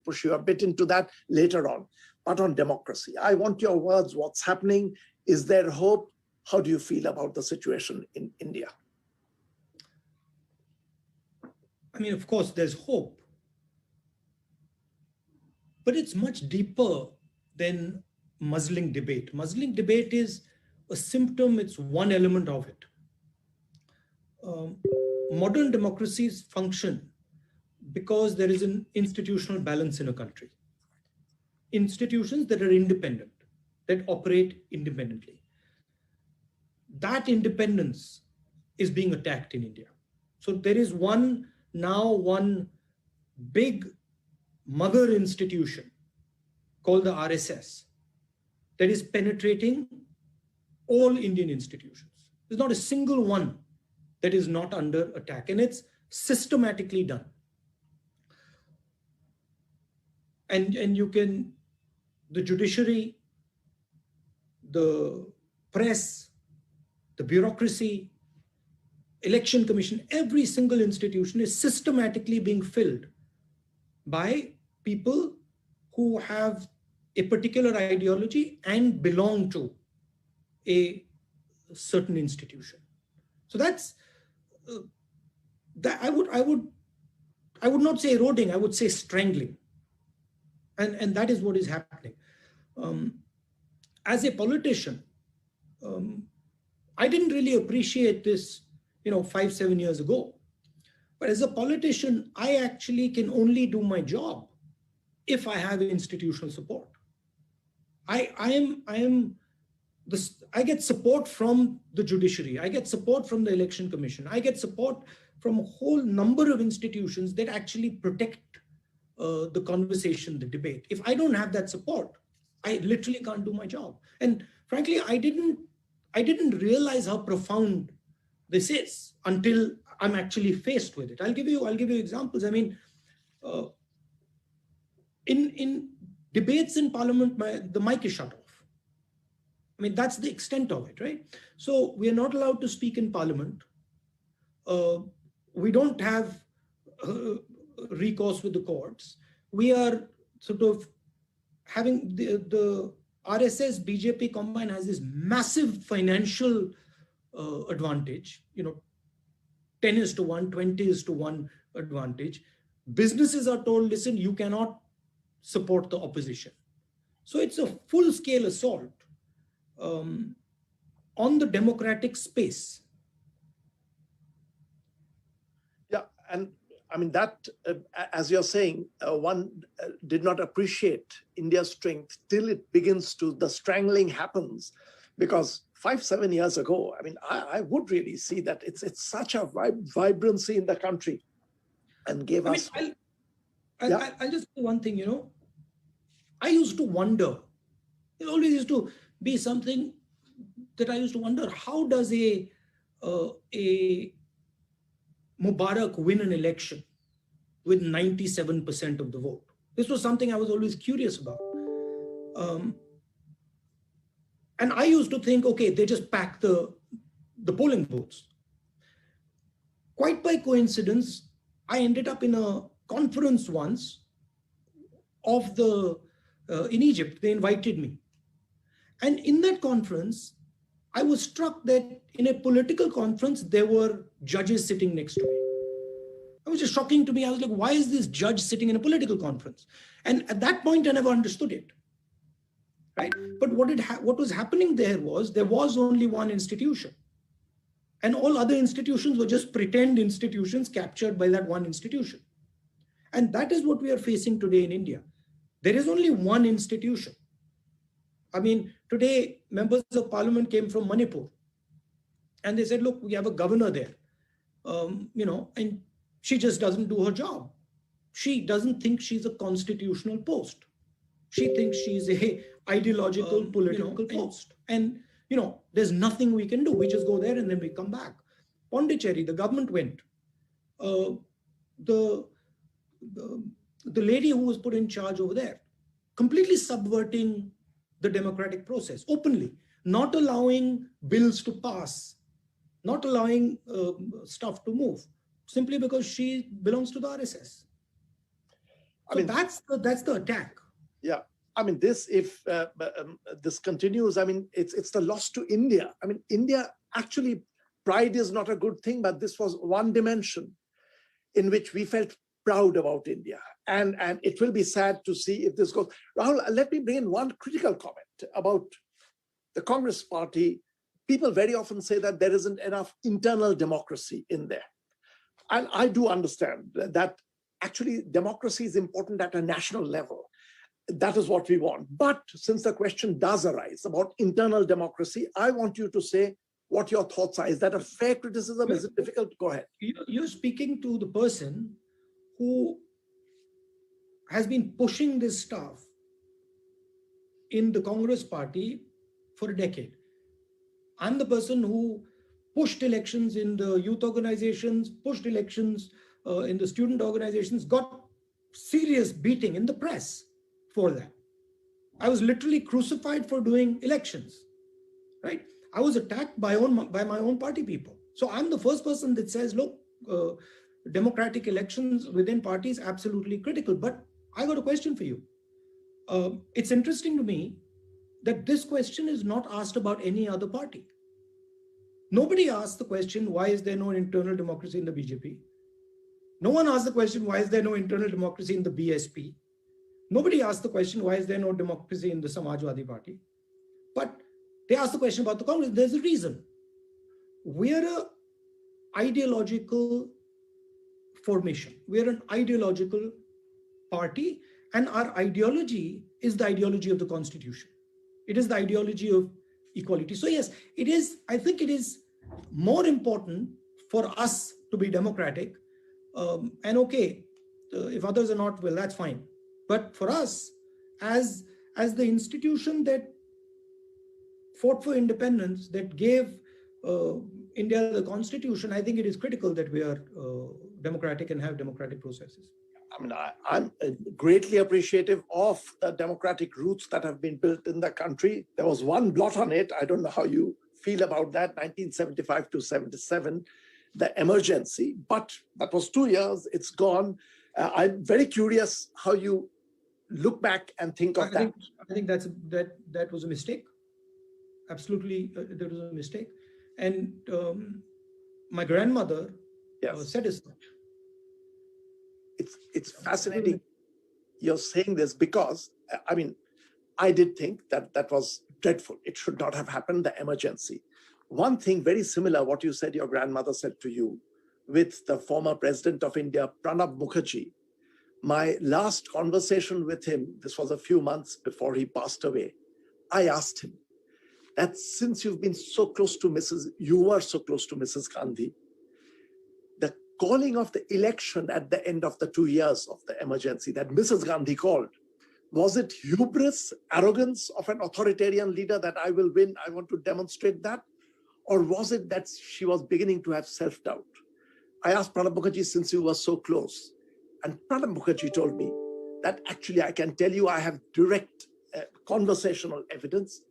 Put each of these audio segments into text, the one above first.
push you a bit into that later on. But on democracy, I want your words. What's happening? Is there hope? How do you feel about the situation in India? I mean, of course, there's hope. But it's much deeper than muzzling debate. Muzzling debate is a symptom, it's one element of it. Modern democracies function because there is an institutional balance in a country. Institutions that are independent, that operate independently. That independence is being attacked in India. So there is one big mother institution called the RSS that is penetrating all Indian institutions. There's not a single one that is not under attack, and it's systematically done. And you can, the judiciary, the press, the bureaucracy, election commission, every single institution is systematically being filled by people who have a particular ideology and belong to a certain institution. So that's that I would not say eroding, I would say strangling. And that is what is happening. As a politician, I didn't really appreciate this, 5-7 years ago. But as a politician, I actually can only do my job if I have institutional support. I get support from the judiciary. I get support from the election commission. I get support from a whole number of institutions that actually protect the conversation, the debate. If I don't have that support, I literally can't do my job. And frankly, I didn't realize how profound this is until I'm actually faced with it. I'll give you examples. I mean, in debates in Parliament, the mic is shut off. I mean, that's the extent of it, right? So we are not allowed to speak in Parliament. We don't have recourse with the courts. We are sort of having the RSS BJP combine has this massive financial advantage, 10:1, 20:1 advantage. Businesses are told, listen, you cannot support the opposition. So it's a full-scale assault on the democratic space. Yeah, and I mean that, as you're saying, one did not appreciate India's strength till it begins to, the strangling happens, because 5-7 years ago, I mean, I would really see that it's such a vibrancy in the country, and gave us. I'll just say one thing, I used to wonder, it always used to be something that I used to wonder, how does a Mubarak win an election with 97% of the vote? This was something I was always curious about. And I used to think, okay, they just pack the polling booths. Quite by coincidence, I ended up in a conference once in Egypt. They invited me. And in that conference, I was struck that in a political conference, there were judges sitting next to me. It was just shocking to me. I was like, why is this judge sitting in a political conference? And at that point, I never understood it. Right? But what was happening there was only one institution. And all other institutions were just pretend institutions captured by that one institution. And that is what we are facing today in India. There is only one institution. I mean, today, members of parliament came from Manipur. And they said, look, we have a governor there, and she just doesn't do her job. She doesn't think she's a constitutional post. She thinks she's a ideological, political post. And, there's nothing we can do. We just go there and then we come back. Pondicherry, the government went. The lady who was put in charge over there, completely subverting the democratic process openly, not allowing bills to pass, not allowing stuff to move, simply because she belongs to the RSS. I So mean, that's the attack. yeah. I mean, this, if this continues, I mean, it's the loss to India. I mean, India actually, pride is not a good thing, but this was one dimension in which we felt proud about India. And it will be sad to see if this goes. Rahul, let me bring in one critical comment about the Congress party. People very often say that there isn't enough internal democracy in there. And I do understand that actually democracy is important at a national level. That is what we want. But since the question does arise about internal democracy, I want you to say what your thoughts are. Is that a fair criticism? Is it difficult? Go ahead. You're speaking to the person who has been pushing this stuff in the Congress party for a decade. I'm the person who pushed elections in the youth organizations, pushed elections in the student organizations, got serious beating in the press for that. I was literally crucified for doing elections, right? I was attacked by my own party people. So I'm the first person that says, look, democratic elections within parties absolutely critical. But I got a question for you. It's interesting to me that this question is not asked about any other party. Nobody asked the question, why is there no internal democracy in the BJP? No one asked the question, why is there no internal democracy in the BSP? Nobody asked the question, why is there no democracy in the Samajwadi Party? But they asked the question about the Congress. There's a reason. We're an ideological formation. We're an ideological party, and our ideology is the ideology of the Constitution. It is the ideology of equality. So yes, it is. I think it is more important for us to be democratic. And okay, if others are not, well, that's fine. But for us, as the institution that fought for independence, that gave India the Constitution, I think it is critical that we are democratic and have democratic processes. I mean, I'm greatly appreciative of the democratic roots that have been built in the country. There was one blot on it. I don't know how you feel about that, 1975 to 77, the emergency. But that was 2 years. It's gone. I'm very curious how you look back and think of that. I think that was a mistake. Absolutely, there was a mistake. And my grandmother said as such. It's fascinating you're saying this because, I mean, I did think that was dreadful. It should not have happened, the emergency. One thing very similar, what you said your grandmother said to you, with the former president of India, Pranab Mukherjee. My last conversation with him, this was a few months before he passed away, I asked him that since you've been so close to you were so close to Mrs. Gandhi, the calling of the election at the end of the 2 years of the emergency that Mrs. Gandhi called, was it hubris, arrogance of an authoritarian leader that I will win, I want to demonstrate that? Or was it that she was beginning to have self-doubt? I asked Pranab Mukherjee, since you were so close, and Pranab Mukherjee told me that actually I can tell you I have direct conversational evidence.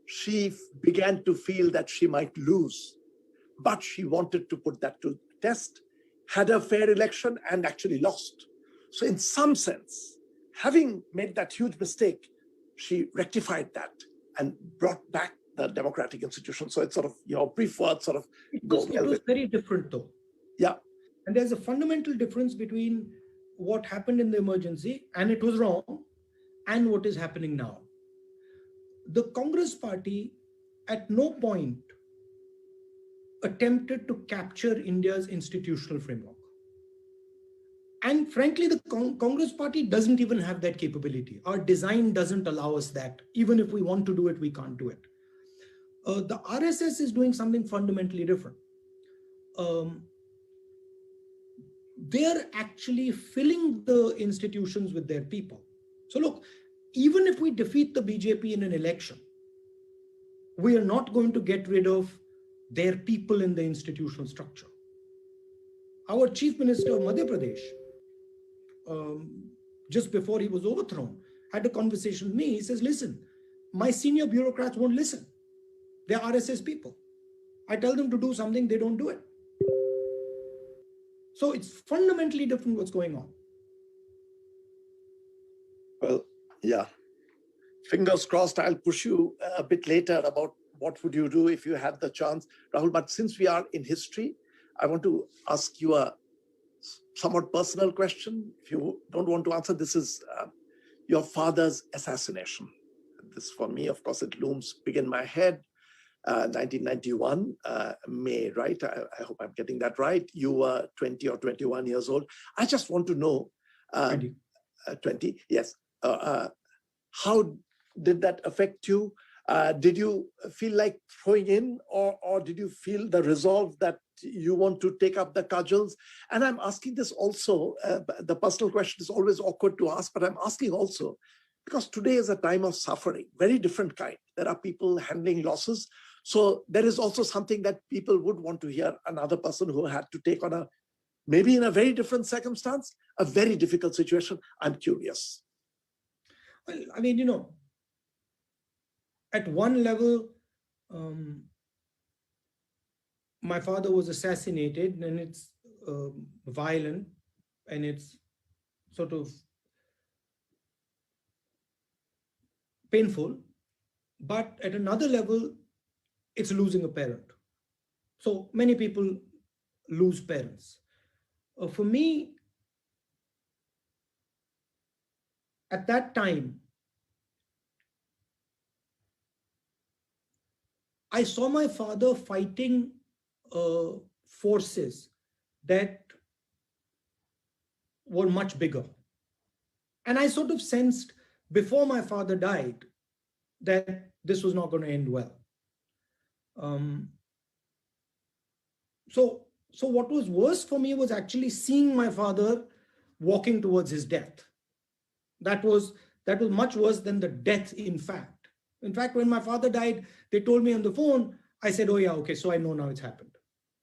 She began to feel that she might lose, but she wanted to put that to test, had a fair election and actually lost. So in some sense, having made that huge mistake, she rectified that and brought back the democratic institution. So it's sort of your preferred sort of It was very different though. Yeah. And there's a fundamental difference between what happened in the emergency, and it was wrong, and what is happening now. The Congress party at no point attempted to capture India's institutional framework. And frankly, the Congress party doesn't even have that capability. Our design doesn't allow us that. Even if we want to do it, we can't do it. The RSS is doing something fundamentally different. They're actually filling the institutions with their people. So look, even if we defeat the BJP in an election, we are not going to get rid of their people in the institutional structure. Our chief minister of Madhya Pradesh, just before he was overthrown, had a conversation with me. He says, listen, my senior bureaucrats won't listen. They're RSS people. I tell them to do something, they don't do it. So it's fundamentally different what's going on. Well, yeah. Fingers crossed, I'll push you a bit later about what would you do if you had the chance, Rahul. But since we are in history, I want to ask you a somewhat personal question. If you don't want to answer, this is your father's assassination. This, for me, of course, it looms big in my head. 1991, May, right? I hope I'm getting that right. You were 20 or 21 years old. I just want to know, 20. 20, yes. How did that affect you? Did you feel like throwing in, or did you feel the resolve that you want to take up the cudgels? And I'm asking this also, the personal question is always awkward to ask, but I'm asking also, because today is a time of suffering, very different kind. There are people handling losses. So there is also something that people would want to hear, another person who had to take on maybe in a very different circumstance, a very difficult situation. I'm curious. Well, I mean, at one level, um, my father was assassinated, and it's violent, and it's sort of painful. But at another level, it's losing a parent. So many people lose parents. For me, at that time, I saw my father fighting forces that were much bigger. And I sort of sensed before my father died that this was not going to end well. Um, so what was worse for me was actually seeing my father walking towards his death. That was much worse than the death, in fact. In fact, when my father died, they told me on the phone, I said, oh yeah, okay, so I know now it's happened.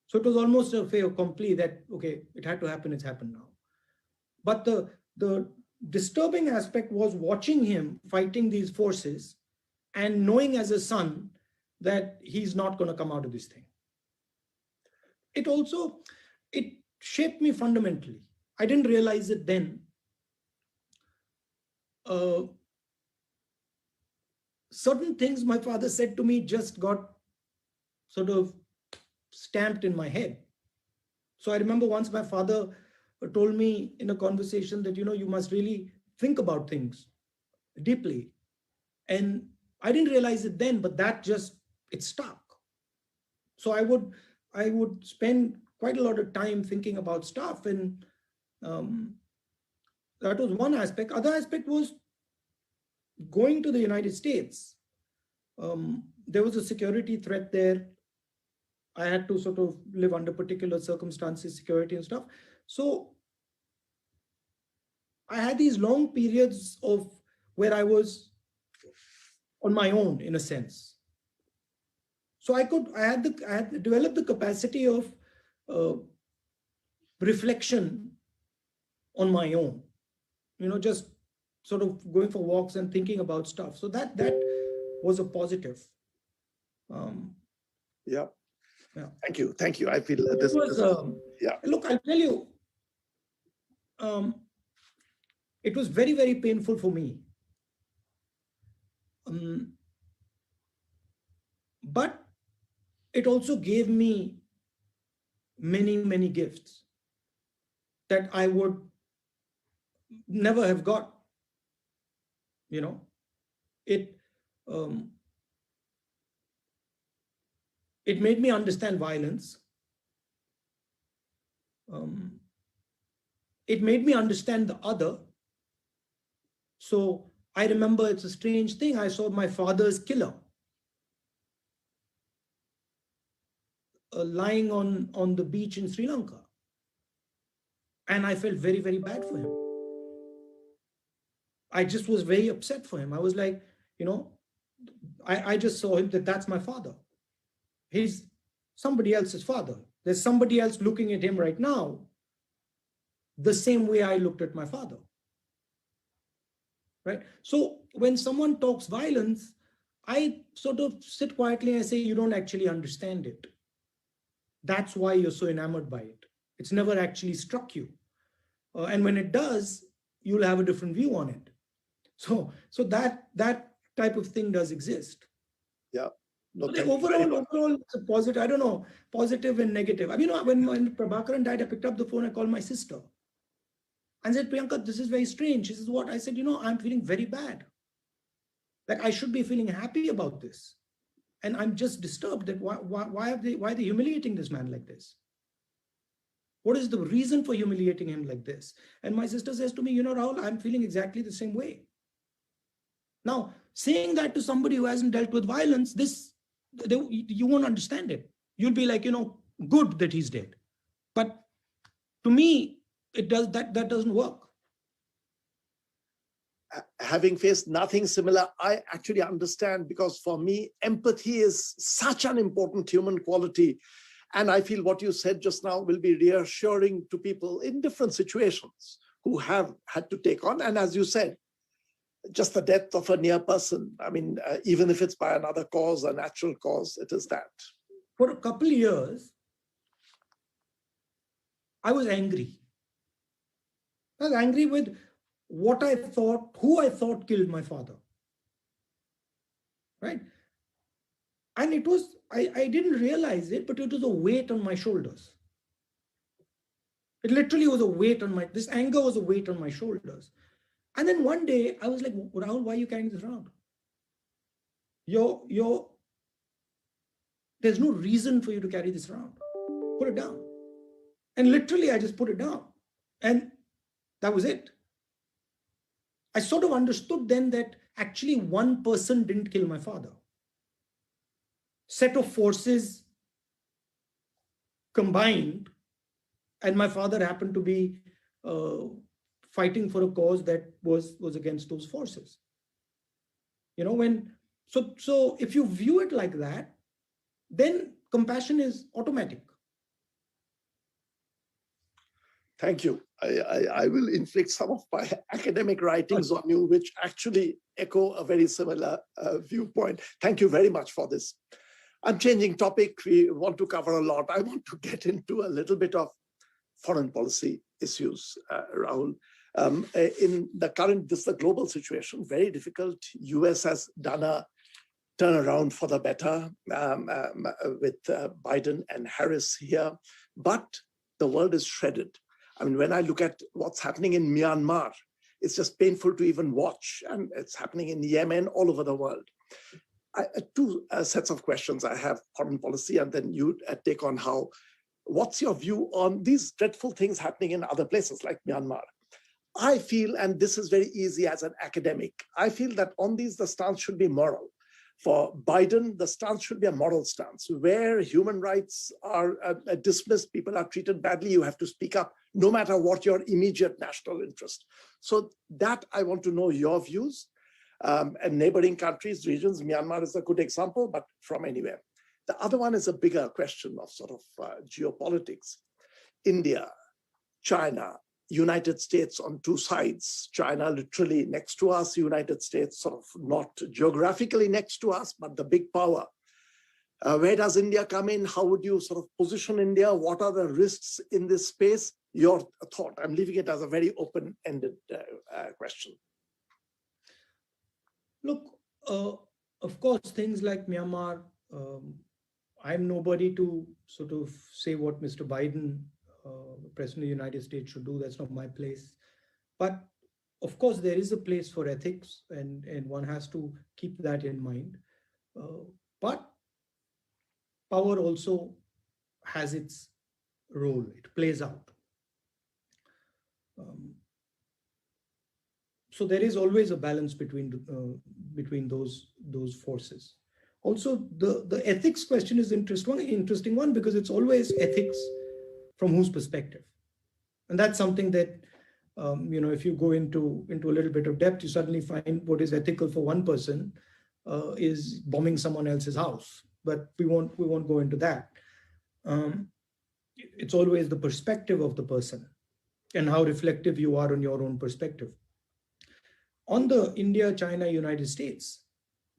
So it was almost a fait accompli that, okay, it had to happen, it's happened now. But the disturbing aspect was watching him fighting these forces and knowing as a son that he's not going to come out of this thing. It shaped me fundamentally. I didn't realize it then. Certain things my father said to me just got sort of stamped in my head. So I remember once my father told me in a conversation that, you must really think about things deeply. And I didn't realize it then, but it stuck. So I would spend quite a lot of time thinking about stuff. And that was one aspect. Other aspect was going to the United States. There was a security threat there. I had to sort of live under particular circumstances, security and stuff. So I had these long periods of where I was on my own, in a sense. So I had developed the capacity of reflection on my own, just sort of going for walks and thinking about stuff. So that was a positive. Yeah. Yeah. Thank you. I feel this was, yeah. Look, I'll tell you, it was very, very painful for me. But it also gave me many, many gifts that I would never have got. It it made me understand violence. It made me understand the other. So I remember, it's a strange thing, I saw my father's killer lying on the beach in Sri Lanka. And I felt very, very bad for him. I just was very upset for him. I was like, I just saw him, that's my father. He's somebody else's father. There's somebody else looking at him right now the same way I looked at my father. Right? So when someone talks violence, I sort of sit quietly and I say, you don't actually understand it. That's why you're so enamored by it. It's never actually struck you. And when it does, you'll have a different view on it. So that type of thing does exist. Yeah. No, So thank you very much. overall, it's a positive. I don't know, positive and negative. I mean, when Prabhakaran died, I picked up the phone. I called my sister and said, Priyanka, this is very strange. She says, what? I said, I'm feeling very bad. Like I should be feeling happy about this, and I'm just disturbed that why are they humiliating this man like this? What is the reason for humiliating him like this? And my sister says to me, Rahul, I'm feeling exactly the same way. Now, saying that to somebody who hasn't dealt with violence, you won't understand it. You'll be like, good that he's dead. But to me, that doesn't work. Having faced nothing similar, I actually understand, because for me, empathy is such an important human quality. And I feel what you said just now will be reassuring to people in different situations who have had to take on. And as you said, just the death of a near person, I mean, even if it's by another cause, a natural cause, it is that. For a couple of years, I was angry. I was angry with who I thought killed my father. Right? And it was, I didn't realize it, but it was a weight on my shoulders. It literally was a weight on this anger was a weight on my shoulders. And then one day I was like, Rahul, why are you carrying this around? There's no reason for you to carry this around. Put it down. And literally I just put it down. And that was it. I sort of understood then that actually one person didn't kill my father. Set of forces combined, and my father happened to be fighting for a cause that was against those forces. So if you view it like that, then compassion is automatic. Thank you. I will inflict some of my academic writings on you, which actually echo a very similar viewpoint. Thank you very much for this. I'm changing topic. We want to cover a lot. I want to get into a little bit of foreign policy issues, Rahul. In the global situation, very difficult. US has done a turnaround for the better with Biden and Harris here, but the world is shredded. I mean, when I look at what's happening in Myanmar, it's just painful to even watch, and it's happening in Yemen, all over the world. Two sets of questions I have: foreign policy, and then you take on what's your view on these dreadful things happening in other places like Myanmar? I feel, and this is very easy as an academic, I feel that on these, the stance should be moral. For Biden, the stance should be a moral stance. Where human rights are dismissed, people are treated badly, you have to speak up, no matter what your immediate national interest. So that I want to know your views. And neighboring countries, regions, Myanmar is a good example, but from anywhere. The other one is a bigger question of sort of geopolitics. India, China, United States on two sides. China literally next to us, United States sort of not geographically next to us, but the big power. Where does India come in? How would you sort of position India? What are the risks in this space? Your thought. I'm leaving it as a very open-ended question. Look, of course, things like Myanmar, I'm nobody to sort of say what Mr. Biden, President of the United States, should do. That's not my place. But of course, there is a place for ethics, and one has to keep that in mind. But power also has its role. It plays out. So there is always a balance between those forces. Also, the ethics question is interesting one because it's always ethics from whose perspective, and that's something that if you go into a little bit of depth, you suddenly find what is ethical for one person is bombing someone else's house. But we won't go into that. It's always the perspective of the person and how reflective you are on your own perspective. On the India, China, United States,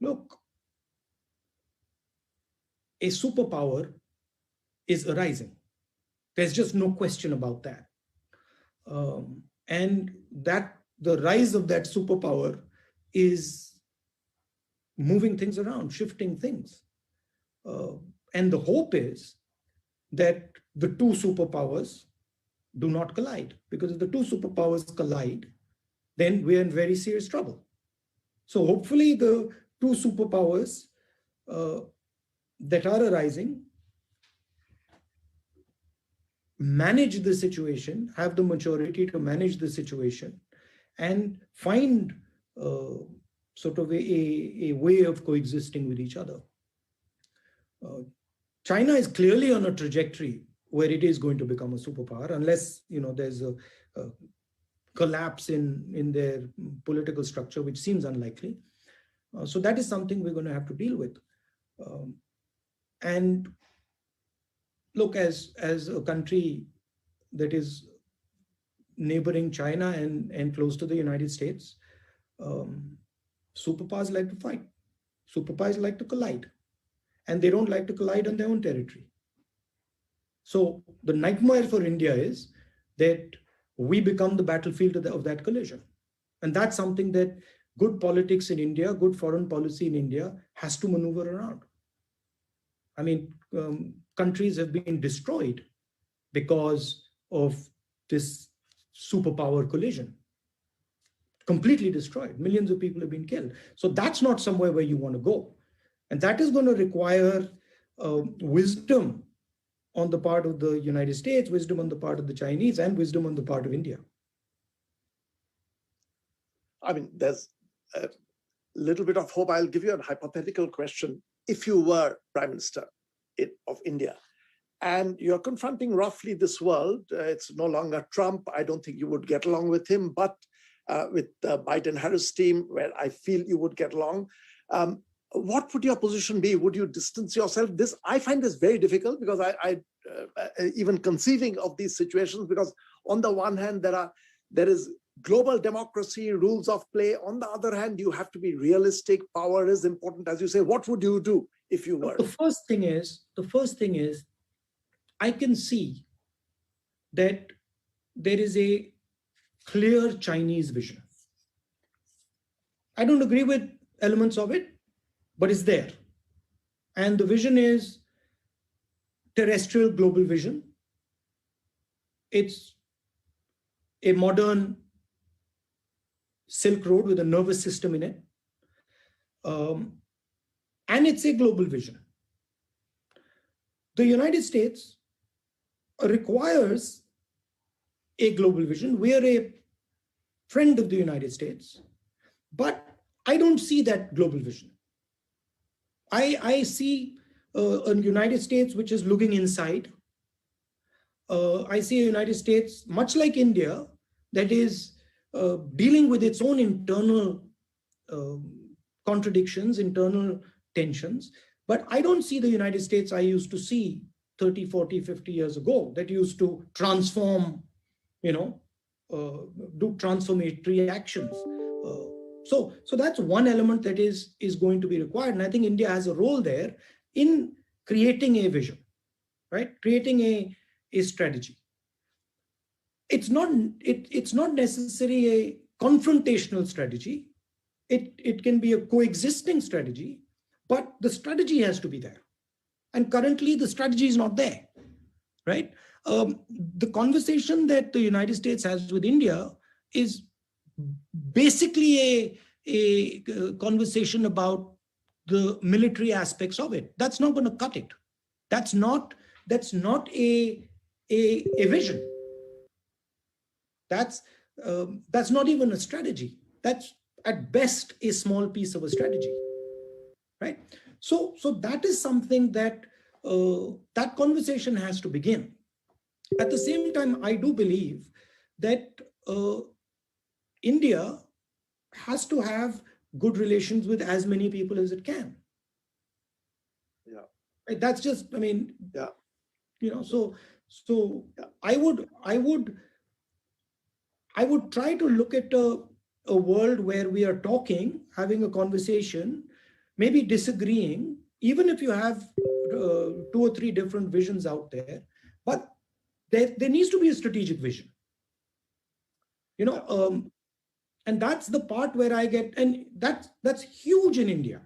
look, a superpower is arising. There's just no question about that. And that the rise of that superpower is moving things around, shifting things. And the hope is that the two superpowers do not collide, because if the two superpowers collide, then we're in very serious trouble. So hopefully the two superpowers that are arising manage the situation, have the maturity to manage the situation, and find sort of a way of coexisting with each other. China is clearly on a trajectory where it is going to become a superpower, unless there's a collapse in their political structure, which seems unlikely. So that is something we're going to have to deal with. And look, as a country that is neighboring China and close to the United States, superpowers like to fight. Superpowers like to collide. And they don't like to collide on their own territory. So the nightmare for India is that we become the battlefield of that collision. And that's something that good politics in India, good foreign policy in India has to maneuver around. I mean, countries have been destroyed because of this superpower collision. Completely destroyed. Millions of people have been killed. So that's not somewhere where you want to go. And that is going to require wisdom on the part of the United States, wisdom on the part of the Chinese, and wisdom on the part of India. I mean, there's a little bit of hope. I'll give you a hypothetical question. If you were Prime Minister of India and you're confronting roughly this world, it's no longer Trump. I don't think you would get along with him, but with the Biden-Harris team, where I feel you would get along. What would your position be? Would you distance yourself? I find this very difficult, because I even conceiving of these situations, because on the one hand, there is global democracy, rules of play. On the other hand, you have to be realistic. Power is important, as you say. What would you do if you were? The first thing is, I can see that there is a clear Chinese vision. I don't agree with elements of it, but it's there. And the vision is terrestrial global vision. It's a modern Silk Road with a nervous system in it. And it's a global vision. The United States requires a global vision. We are a friend of the United States, but I don't see that global vision. I see a United States which is looking inside. I see a United States, much like India, that is dealing with its own internal contradictions, internal tensions. But I don't see the United States I used to see 30, 40, 50 years ago, that used to transform, do transformatory actions. So that's one element that is going to be required. And I think India has a role there in creating a vision, right? Creating a strategy. It's not necessarily a confrontational strategy. It can be a coexisting strategy, but the strategy has to be there. And currently the strategy is not there, right? The conversation that the United States has with India is basically a conversation about the military aspects of it. That's not going to cut it. That's not a vision. That's not even a strategy. That's at best a small piece of a strategy, right? So that is something that that conversation has to begin. At the same time, I do believe that India has to have good relations with as many people as it can. Yeah. Right? That's just, yeah. So yeah. I would try to look at a world where we are talking, having a conversation, maybe disagreeing, even if you have 2 or 3 different visions out there, but there needs to be a strategic vision. And that's the part where I get, and that's huge in India.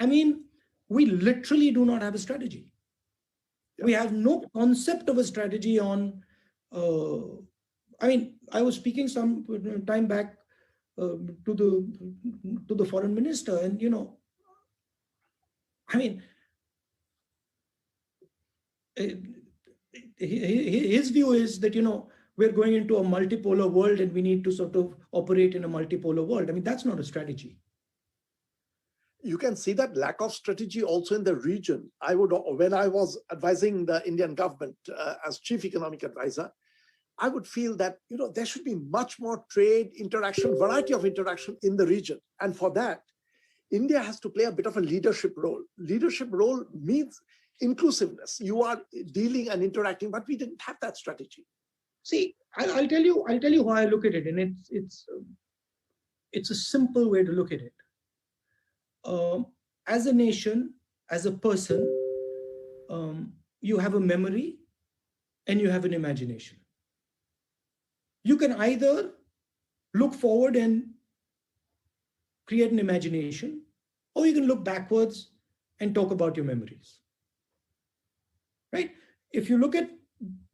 I mean, we literally do not have a strategy. Yeah. We have no concept of a strategy on, I mean, I was speaking some time back to the foreign minister, and I mean, his view is that we're going into a multipolar world and we need to sort of operate in a multipolar world. I mean, that's not a strategy. You can see that lack of strategy also in the region. When I was advising the Indian government as chief economic advisor, I would feel that there should be much more trade interaction, variety of interaction in the region. And for that, India has to play a bit of a leadership role. Leadership role means inclusiveness. You are dealing and interacting, but we didn't have that strategy. See, I'll tell you how I look at it, and it's a simple way to look at it. As a nation, as a person, you have a memory and you have an imagination. You can either look forward and create an imagination, or you can look backwards and talk about your memories. Right? If you look at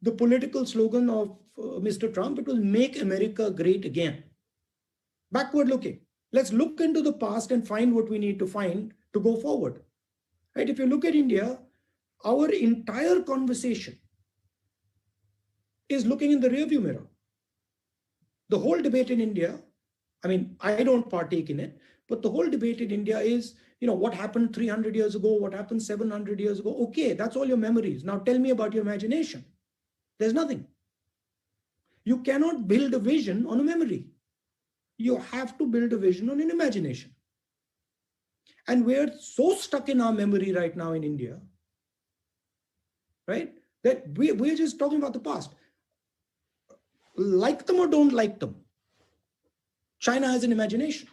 the political slogan of Mr. Trump, it was "Make America Great Again." Backward looking. Let's look into the past and find what we need to find to go forward. Right? If you look at India, our entire conversation is looking in the rearview mirror. The whole debate in India, I mean, I don't partake in it, but the whole debate in India is, what happened 300 years ago, what happened 700 years ago. Okay, that's all your memories. Now tell me about your imagination. There's nothing. You cannot build a vision on a memory. You have to build a vision on an imagination. And we're so stuck in our memory right now in India, right, that we're just talking about the past. Like them or don't like them, China has an imagination.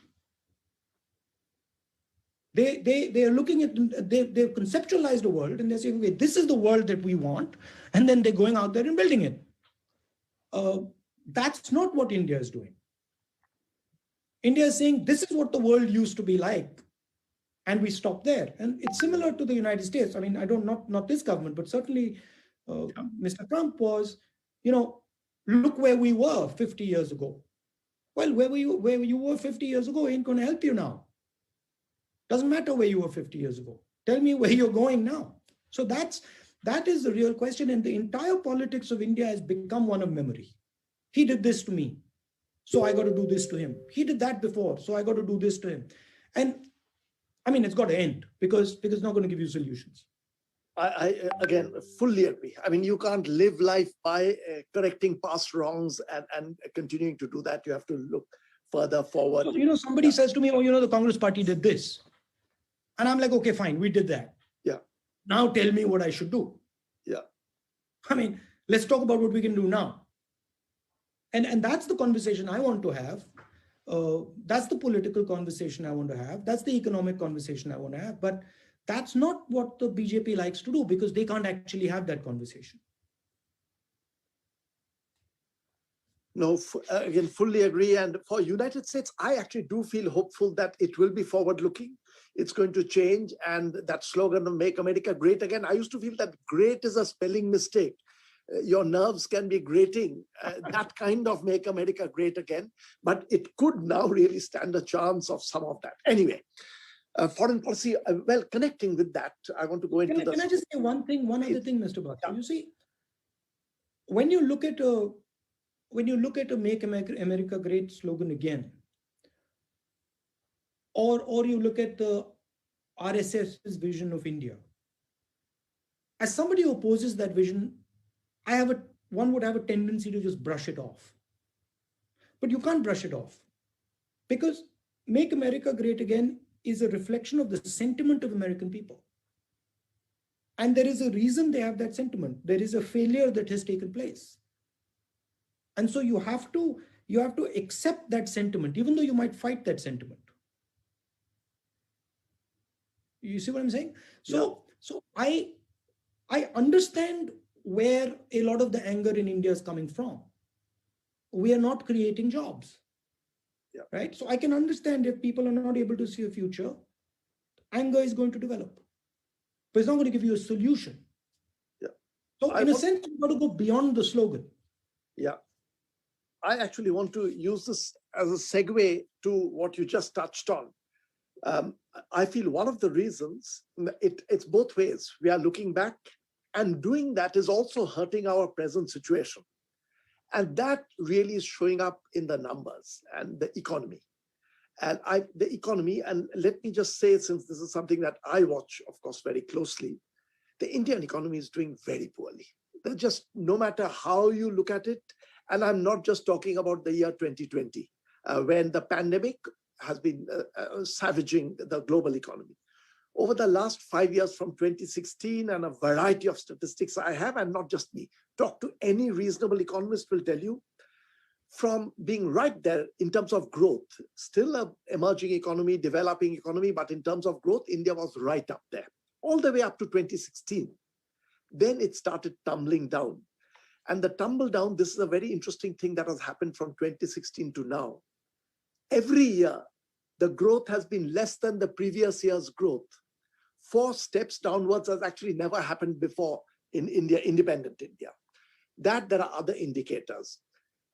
They are looking at, they've conceptualized a world and they're saying, okay, this is the world that we want. And then they're going out there and building it. That's not what India is doing. India is saying, this is what the world used to be like. And we stop there. And it's similar to the United States. I mean, not this government, but certainly Mr. Trump was, look where we were 50 years ago. Well, where you were 50 years ago ain't going to help you now. Doesn't matter where you were 50 years ago. Tell me where you're going now. So that is the real question. And the entire politics of India has become one of memory. He did this to me, so I got to do this to him. He did that before, so I got to do this to him. And I mean, it's got to end because it's not going to give you solutions. I again fully agree. I mean, you can't live life by correcting past wrongs and continuing to do that. You have to look further forward. So, somebody says to me, oh, the Congress party did this. And I'm like, okay, fine, we did that. Yeah. Now tell me what I should do. Yeah. I mean, let's talk about what we can do now. And that's the conversation I want to have. That's the political conversation I want to have. That's the economic conversation I want to have. But that's not what the BJP likes to do because they can't actually have that conversation. No, again, fully agree. And for United States, I actually do feel hopeful that it will be forward-looking. It's going to change. And that slogan of "Make America Great Again," I used to feel that great is a spelling mistake. Your nerves can be grating, that kind of "Make America Great Again." But it could now really stand a chance of some of that. Anyway, foreign policy, well, connecting with that, I want to go into Can I just say one other thing, Mr. Basu? Yeah. You see, when you look at a "Make America Great" slogan again, or you look at the RSS's vision of India, as somebody who opposes that vision, one would have a tendency to just brush it off. But you can't brush it off because "Make America Great Again" is a reflection of the sentiment of American people. And there is a reason they have that sentiment. There is a failure that has taken place. And so you have to accept that sentiment, even though you might fight that sentiment. You see what I'm saying? So I understand where a lot of the anger in India is coming from. We are not creating jobs. right? So I can understand if people are not able to see a future, anger is going to develop, but it's not going to give you a solution. Yeah. So in a sense, you've got to go beyond the slogan. Yeah. I actually want to use this as a segue to what you just touched on. I feel one of the reasons, it's both ways. We are looking back, and doing that is also hurting our present situation. And that really is showing up in the numbers and the economy. And the economy, and let me just say, since this is something that I watch, of course, very closely, the Indian economy is doing very poorly. They're just, no matter how you look at it, and I'm not just talking about the year 2020, when the pandemic has been savaging the global economy. Over the last 5 years, from 2016, and a variety of statistics I have, and not just me, talk to any reasonable economist will tell you, from being right there in terms of growth, still an emerging economy, developing economy, but in terms of growth, India was right up there, all the way up to 2016. Then it started tumbling down. And the tumble down, this is a very interesting thing that has happened from 2016 to now. Every year, the growth has been less than the previous year's growth. 4 steps downwards has actually never happened before in India, independent India. That there are other indicators.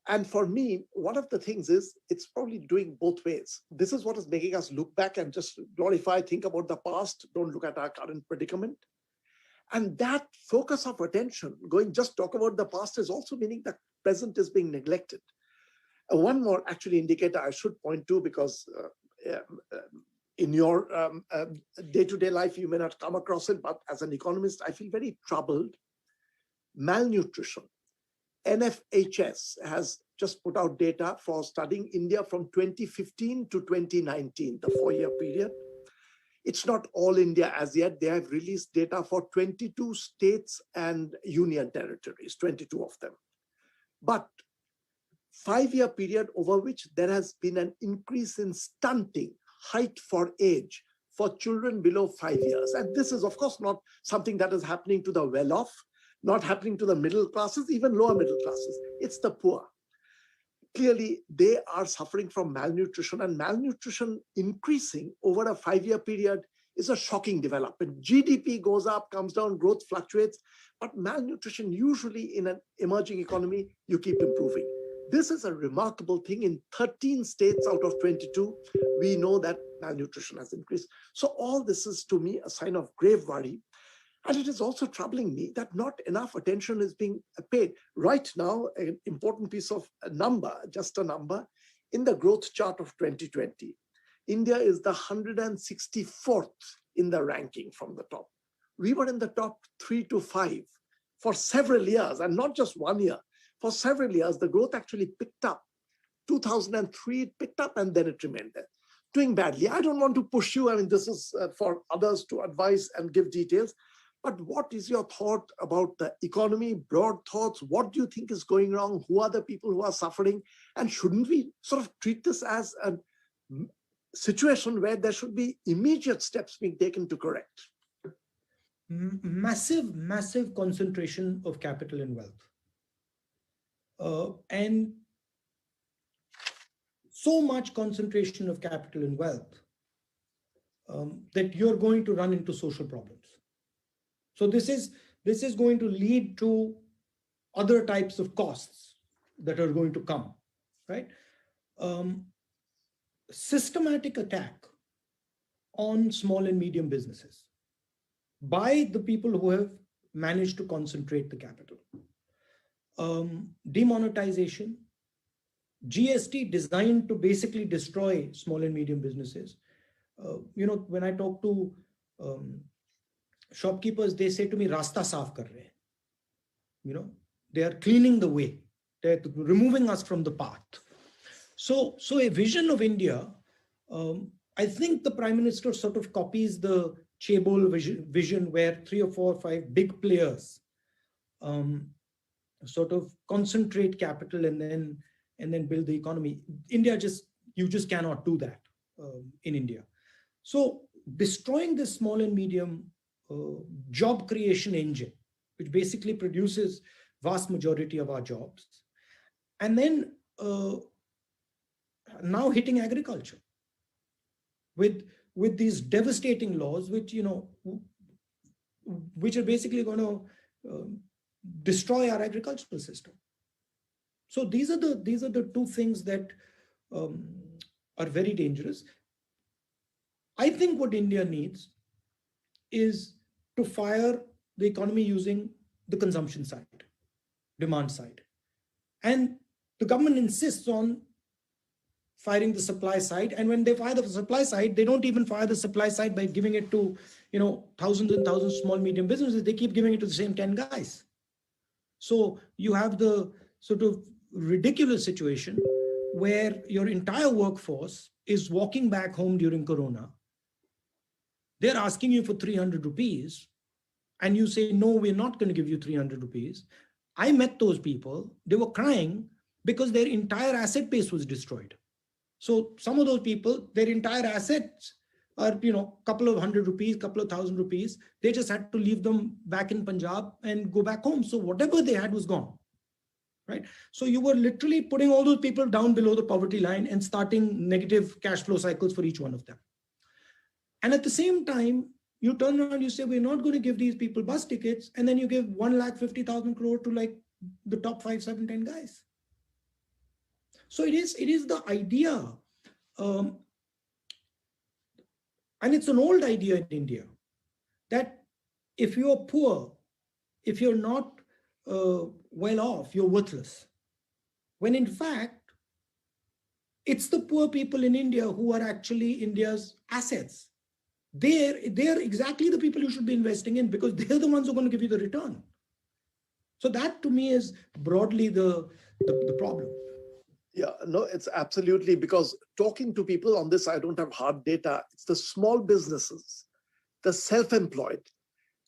And for me, one of the things is it's probably doing both ways. This is what is making us look back and just glorify, think about the past, don't look at our current predicament. And that focus of attention, going just talk about the past, is also meaning the present is being neglected. One more actually indicator I should point to, because in your day-to-day life, you may not come across it, but as an economist, I feel very troubled. Malnutrition. NFHS has just put out data for studying India from 2015 to 2019, the 4-year period. It's not all India as yet. They have released data for 22 states and union territories, 22 of them. But 5-year period over which there has been an increase in stunting, height for age, for children below 5 years. And this is, of course, not something that is happening to the well-off, not happening to the middle classes, even lower middle classes. It's the poor. Clearly, they are suffering from malnutrition, and malnutrition increasing over a 5-year period is a shocking development. GDP goes up, comes down, growth fluctuates, but malnutrition usually in an emerging economy, you keep improving. This is a remarkable thing. In 13 states out of 22, we know that malnutrition has increased. So all this is, to me, a sign of grave worry. And it is also troubling me that not enough attention is being paid. Right now, an important piece of a number, just a number, in the growth chart of 2020, India is the 164th in the ranking from the top. We were in the top 3 to 5 for several years, and not just 1 year. For several years, the growth actually picked up. 2003, it picked up, and then it remained there. Doing badly. I don't want to push you. I mean, this is for others to advise and give details. But what is your thought about the economy, broad thoughts? What do you think is going wrong? Who are the people who are suffering? And shouldn't we sort of treat this as a situation where there should be immediate steps being taken to correct? Massive concentration of capital and wealth. And so much concentration of capital and wealth that you're going to run into social problems. So this is going to lead to other types of costs that are going to come, right? Systematic attack on small and medium businesses by the people who have managed to concentrate the capital. Demonetization, GST designed to basically destroy small and medium businesses. When I talk to shopkeepers, they say to me, Rasta saaf kar rahe. They are cleaning the way. They're removing us from the path. So a vision of India, I think the Prime Minister sort of copies the Chaebol vision where 3 or 4 or 5 big players sort of concentrate capital and then build the economy. You just cannot do that in India. So destroying this small and medium job creation engine, which basically produces vast majority of our jobs, and then now hitting agriculture with these devastating laws, which which are basically going to destroy our agricultural system. So these are the two things that are very dangerous. I think what India needs is to fire the economy using the consumption side, demand side. And the government insists on firing the supply side. And when they fire the supply side, they don't even fire the supply side by giving it to, thousands and thousands of small, medium businesses. They keep giving it to the same 10 guys. So you have the sort of ridiculous situation where your entire workforce is walking back home during Corona. They're asking you for 300 rupees and you say, no, we're not going to give you 300 rupees. I met those people. They were crying because their entire asset base was destroyed. So some of those people, their entire assets are, couple of hundred rupees, couple of thousand rupees. They just had to leave them back in Punjab and go back home. So whatever they had was gone, right? So you were literally putting all those people down below the poverty line and starting negative cash flow cycles for each one of them. And at the same time, you turn around, you say, we're not going to give these people bus tickets. And then you give 1,50,000 crore to like the top 5, 7, 10 guys. So it is the idea, and it's an old idea in India, that if you're poor, if you're not well off, you're worthless. When in fact, it's the poor people in India who are actually India's assets. They're exactly the people you should be investing in, because they're the ones who are going to give you the return. So that to me is broadly the problem. Yeah, no, it's absolutely, because talking to people on this, I don't have hard data. It's the small businesses, the self-employed,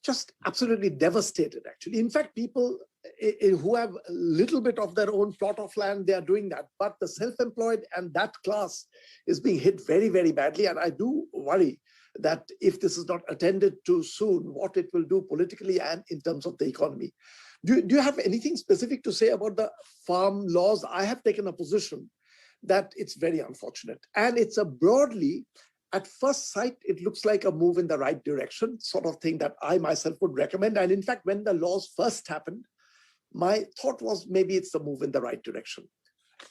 just absolutely devastated, actually. In fact, people who have a little bit of their own plot of land, they are doing that. But the self-employed and that class is being hit very, very badly. And I do worry that if this is not attended to soon, what it will do politically and in terms of the economy. Do you have anything specific to say about the farm laws? I have taken a position that it's very unfortunate. And it's a broadly, at first sight, it looks like a move in the right direction, sort of thing that I myself would recommend. And in fact, when the laws first happened, my thought was maybe it's a move in the right direction.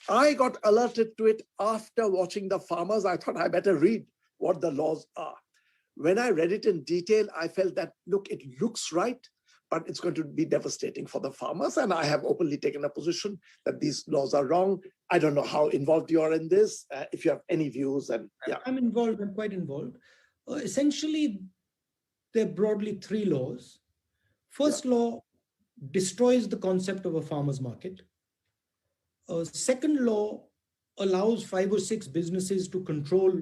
I got alerted to it after watching the farmers. I thought I better read what the laws are. When I read it in detail, I felt that, look, it looks right, but it's going to be devastating for the farmers. And I have openly taken a position that these laws are wrong. I don't know how involved you are in this, if you have any views. And yeah, I'm involved, I'm quite involved. Essentially, there are broadly 3 laws. First law destroys the concept of a farmer's market. Second law allows 5 or 6 businesses to control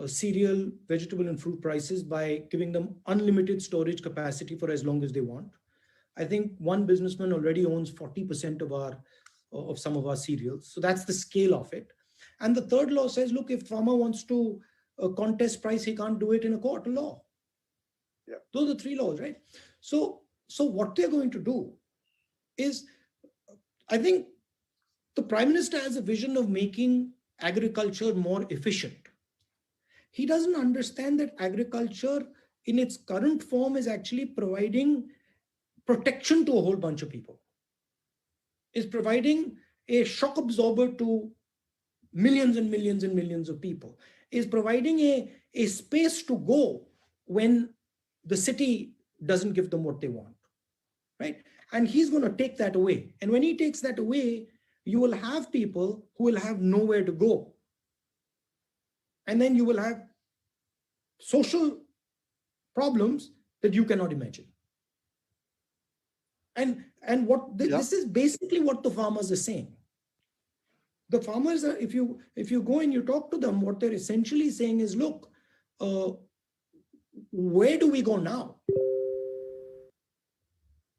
cereal, vegetable and fruit prices by giving them unlimited storage capacity for as long as they want. I think one businessman already owns 40% of some of our cereals. So that's the scale of it. And the third law says, look, if farmer wants to contest price, he can't do it in a court of law. Yeah. Those are 3 laws, right? So what they're going to do is, I think the Prime Minister has a vision of making agriculture more efficient. He doesn't understand that agriculture in its current form is actually providing protection to a whole bunch of people. Is providing a shock absorber to millions and millions and millions of people. Is providing a space to go when the city doesn't give them what they want, right? And he's going to take that away. And when he takes that away, you will have people who will have nowhere to go. And then you will have social problems that you cannot imagine. And this is basically what the farmers are saying. The farmers are, if you go and you talk to them, what they're essentially saying is, look, where do we go now?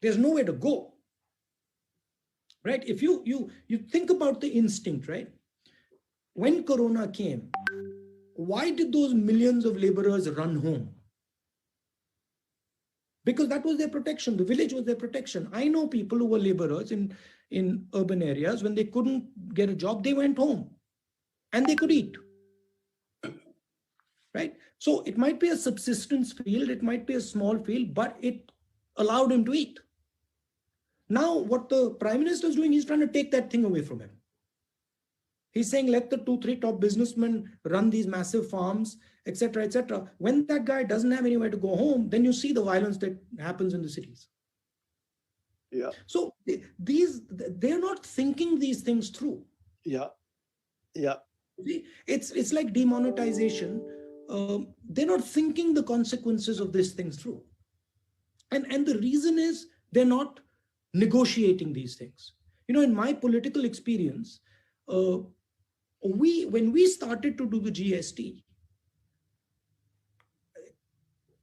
There's nowhere to go, right? If you think about the instinct, right? When Corona came, why did those millions of laborers run home? Because that was their protection. The village was their protection. I know people who were laborers in urban areas. When they couldn't get a job, they went home. and they could eat, right? So it might be a subsistence field, it might be a small field, but it allowed him to eat. Now, what the Prime Minister is doing, he's trying to take that thing away from him. He's saying, let the 2, 3 top businessmen run these massive farms, etc., etc. When that guy doesn't have anywhere to go home, then you see the violence that happens in the cities. Yeah. So they're not thinking these things through. Yeah. Yeah. It's like demonetization. They're not thinking the consequences of these things through. And the reason is they're not negotiating these things. In my political experience, when we started to do the GST,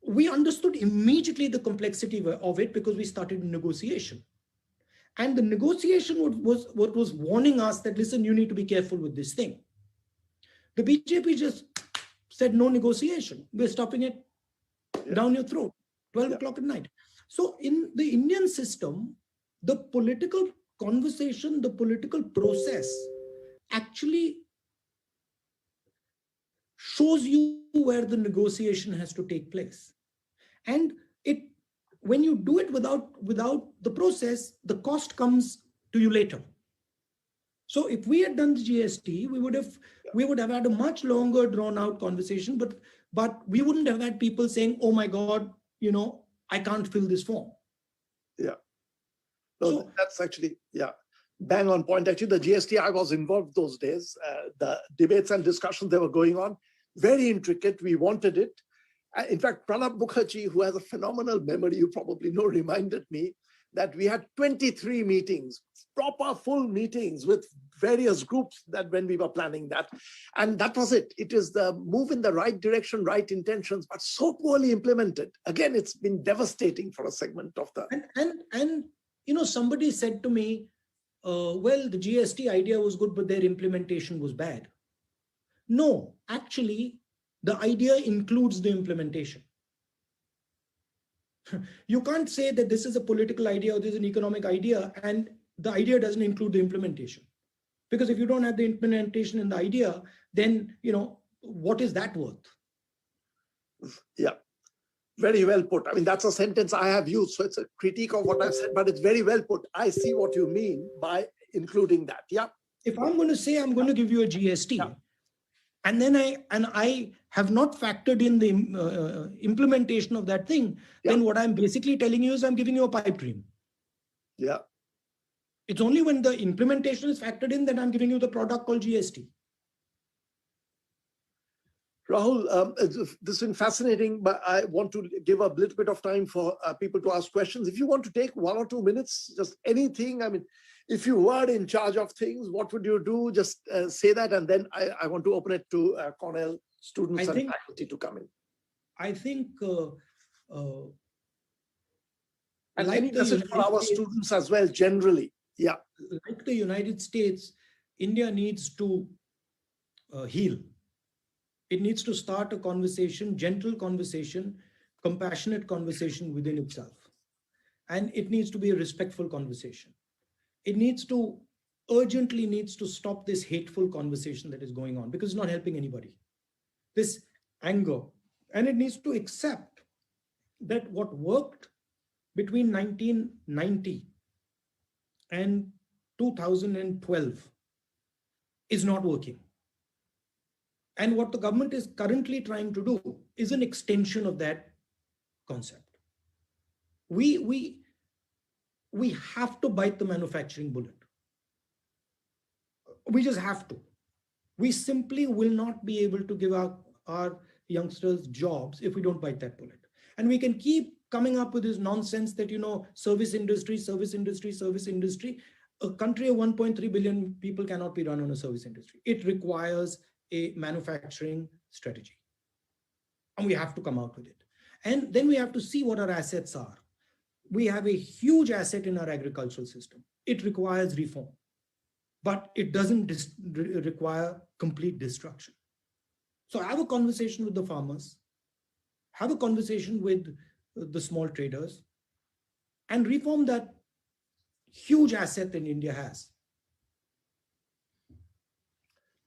we understood immediately the complexity of it because we started negotiation. And the negotiation was what was warning us that, listen, you need to be careful with this thing. The BJP just said no negotiation. We're stopping it down your throat, 12 o'clock at night. So in the Indian system, the political conversation, the political process actually shows you where the negotiation has to take place. And when you do it without the process, the cost comes to you later. So if we had done the GST, we would have had a much longer drawn out conversation, but we wouldn't have had people saying, oh my God, I can't fill this form. Yeah. So that's actually, bang on point. Actually, the GST, I was involved those days. The debates and discussions that were going on, very intricate. We wanted it. In fact, Pranab Mukherjee, who has a phenomenal memory, you probably know, reminded me that we had 23 meetings, proper full meetings with various groups that when we were planning that. And that was it. It is the move in the right direction, right intentions, but so poorly implemented. Again, it's been devastating for a segment of the... And somebody said to me, well, the GST idea was good, but their implementation was bad. No, actually, the idea includes the implementation. You can't say that this is a political idea or this is an economic idea and the idea doesn't include the implementation. Because if you don't have the implementation in the idea, then, what is that worth? Yeah, very well put. I mean, that's a sentence I have used. So it's a critique of what I've said, but it's very well put. I see what you mean by including that. Yeah. If I'm going to say I'm going to give you a GST, and then I have not factored in the implementation of that thing, then what I'm basically telling you is I'm giving you a pipe dream. Yeah. It's only when the implementation is factored in that I'm giving you the product called GST. Rahul, this has been fascinating, but I want to give a little bit of time for people to ask questions. If you want to take 1 or 2 minutes, just anything. I mean, if you were in charge of things, what would you do? Just say that, and then I want to open it to Cornell students and faculty to come in. I think... and any message for our students as well, generally. Yeah. Like the United States, India needs to heal. It needs to start a conversation, gentle conversation, compassionate conversation within itself. And it needs to be a respectful conversation. It urgently needs to stop this hateful conversation that is going on because it's not helping anybody. This anger. And it needs to accept that what worked between 1990 and 2012 is not working. And what the government is currently trying to do is an extension of that concept. We have to bite the manufacturing bullet. We just have to. We simply will not be able to give our youngsters jobs if we don't bite that bullet. And we can keep coming up with this nonsense that, service industry. A country of 1.3 billion people cannot be run on a service industry. It requires a manufacturing strategy. And we have to come out with it. And then we have to see what our assets are. We have a huge asset in our agricultural system. It requires reform, but it doesn't require complete destruction. So have a conversation with the farmers, have a conversation with the small traders, and reform that huge asset that India has.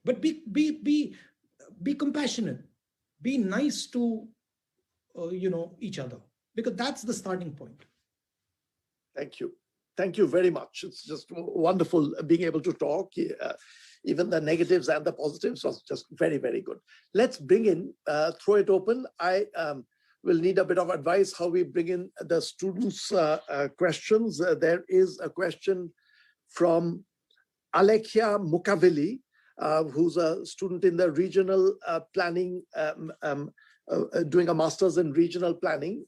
But be compassionate, be nice to each other, because that's the starting point. Thank you. Thank you very much. It's just wonderful being able to talk. Even the negatives and the positives was just very, very good. Let's bring in, throw it open. I will need a bit of advice how we bring in the students' questions. There is a question from Alekhya Mukaveli, who's a student in the regional planning, doing a master's in regional planning.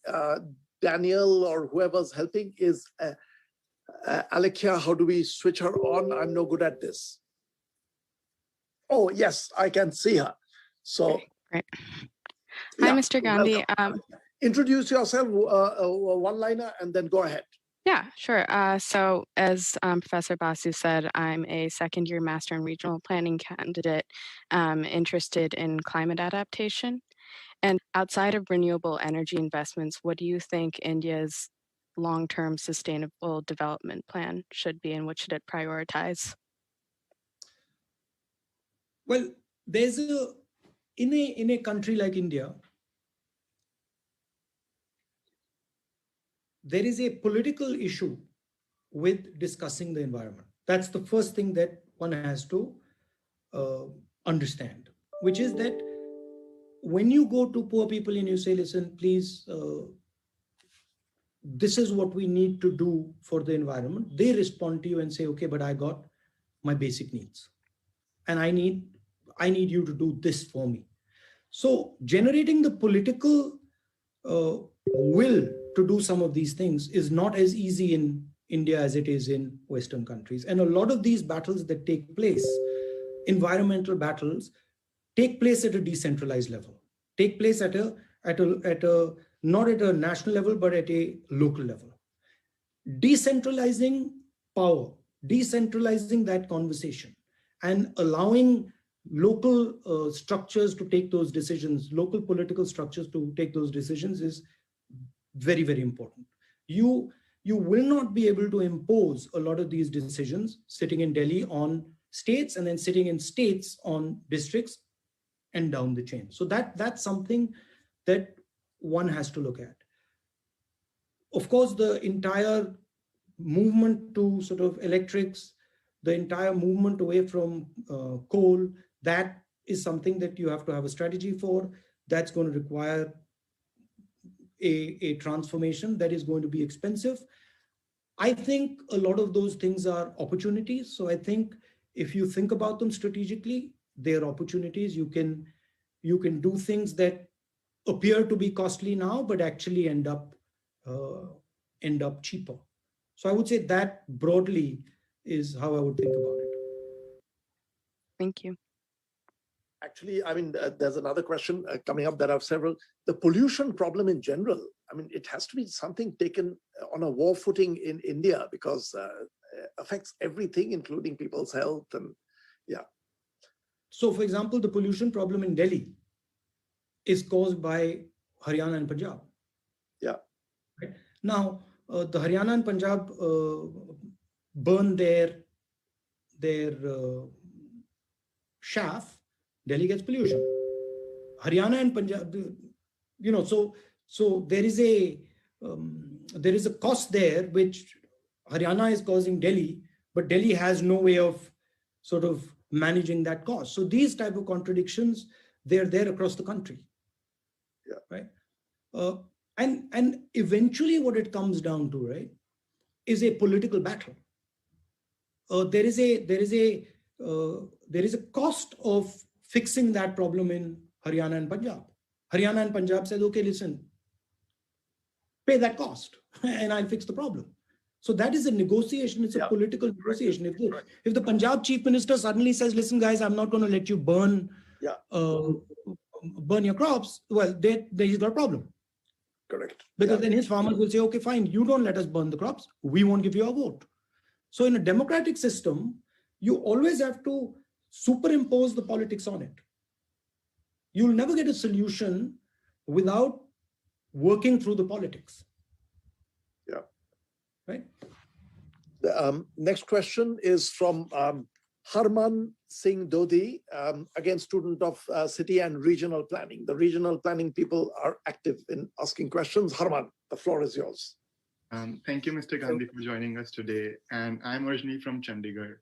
Daniel or whoever's helping is Alekhya. How do we switch her on? I'm no good at this. Oh, yes, I can see her. So, Great. Yeah, Hi, Mr. Gandhi. introduce yourself, one-liner, and then go ahead. Yeah, sure. So as Professor Basu said, I'm a second-year Master in Regional Planning candidate interested in climate adaptation. And outside of renewable energy investments, what do you think India's long-term sustainable development plan should be, and what should it prioritize? Well, there's in a country like India, there is a political issue with discussing the environment. That's the first thing that one has to understand, which is that when you go to poor people and you say, listen, please, this is what we need to do for the environment, they respond to you and say, okay, but I got my basic needs and I need you to do this for me. So generating the political will to do some of these things is not as easy in India as it is in Western countries. And a lot of these battles that take place, environmental battles, take place at a decentralized level, take place at a not at a national level, but at a local level. Decentralizing power, decentralizing that conversation, and allowing local structures to take those decisions, local political structures to take those decisions is very, very important. You will not be able to impose a lot of these decisions sitting in Delhi on states and then sitting in states on districts and down the chain. So that's something that one has to look at. Of course, the entire movement to sort of electrics, the entire movement away from coal, that is something that you have to have a strategy for. That's going to require a transformation that is going to be expensive. I think a lot of those things are opportunities. So I think if you think about them strategically, they're opportunities. You can do things that appear to be costly now, but actually end up cheaper. So I would say that broadly is how I would think about it. Thank you. Actually, I mean, there's another question coming up. There are several. The pollution problem in general, I mean, it has to be something taken on a war footing in India, because it affects everything, including people's health. And yeah. So, for example, the pollution problem in Delhi is caused by Haryana and Punjab. Yeah. Right? Now, the Haryana and Punjab burn their chaff. Delhi gets pollution. Haryana and Punjab, so there is a cost there which Haryana is causing Delhi, but Delhi has no way of sort of managing that cost. So these type of contradictions, they're there across the country. Yeah. Right. And eventually what it comes down to, right, is a political battle. There is a cost of fixing that problem in Haryana and Punjab. Haryana and Punjab said, okay, listen, pay that cost and I'll fix the problem. So that is a negotiation. It's a political negotiation. If the Punjab chief minister suddenly says, listen, guys, I'm not going to let you burn your crops, well, he's got a problem. Correct. Because then his farmers will say, okay, fine, you don't let us burn the crops. We won't give you a vote. So in a democratic system, you always have to superimpose the politics on it. You'll never get a solution without working through the politics. Yeah. Right. The next question is from Harman Singh Dodhi, again, student of city and regional planning. The regional planning people are active in asking questions. Harman, the floor is yours. Thank you, Mr. Gandhi, for joining us today. And I'm originally from Chandigarh.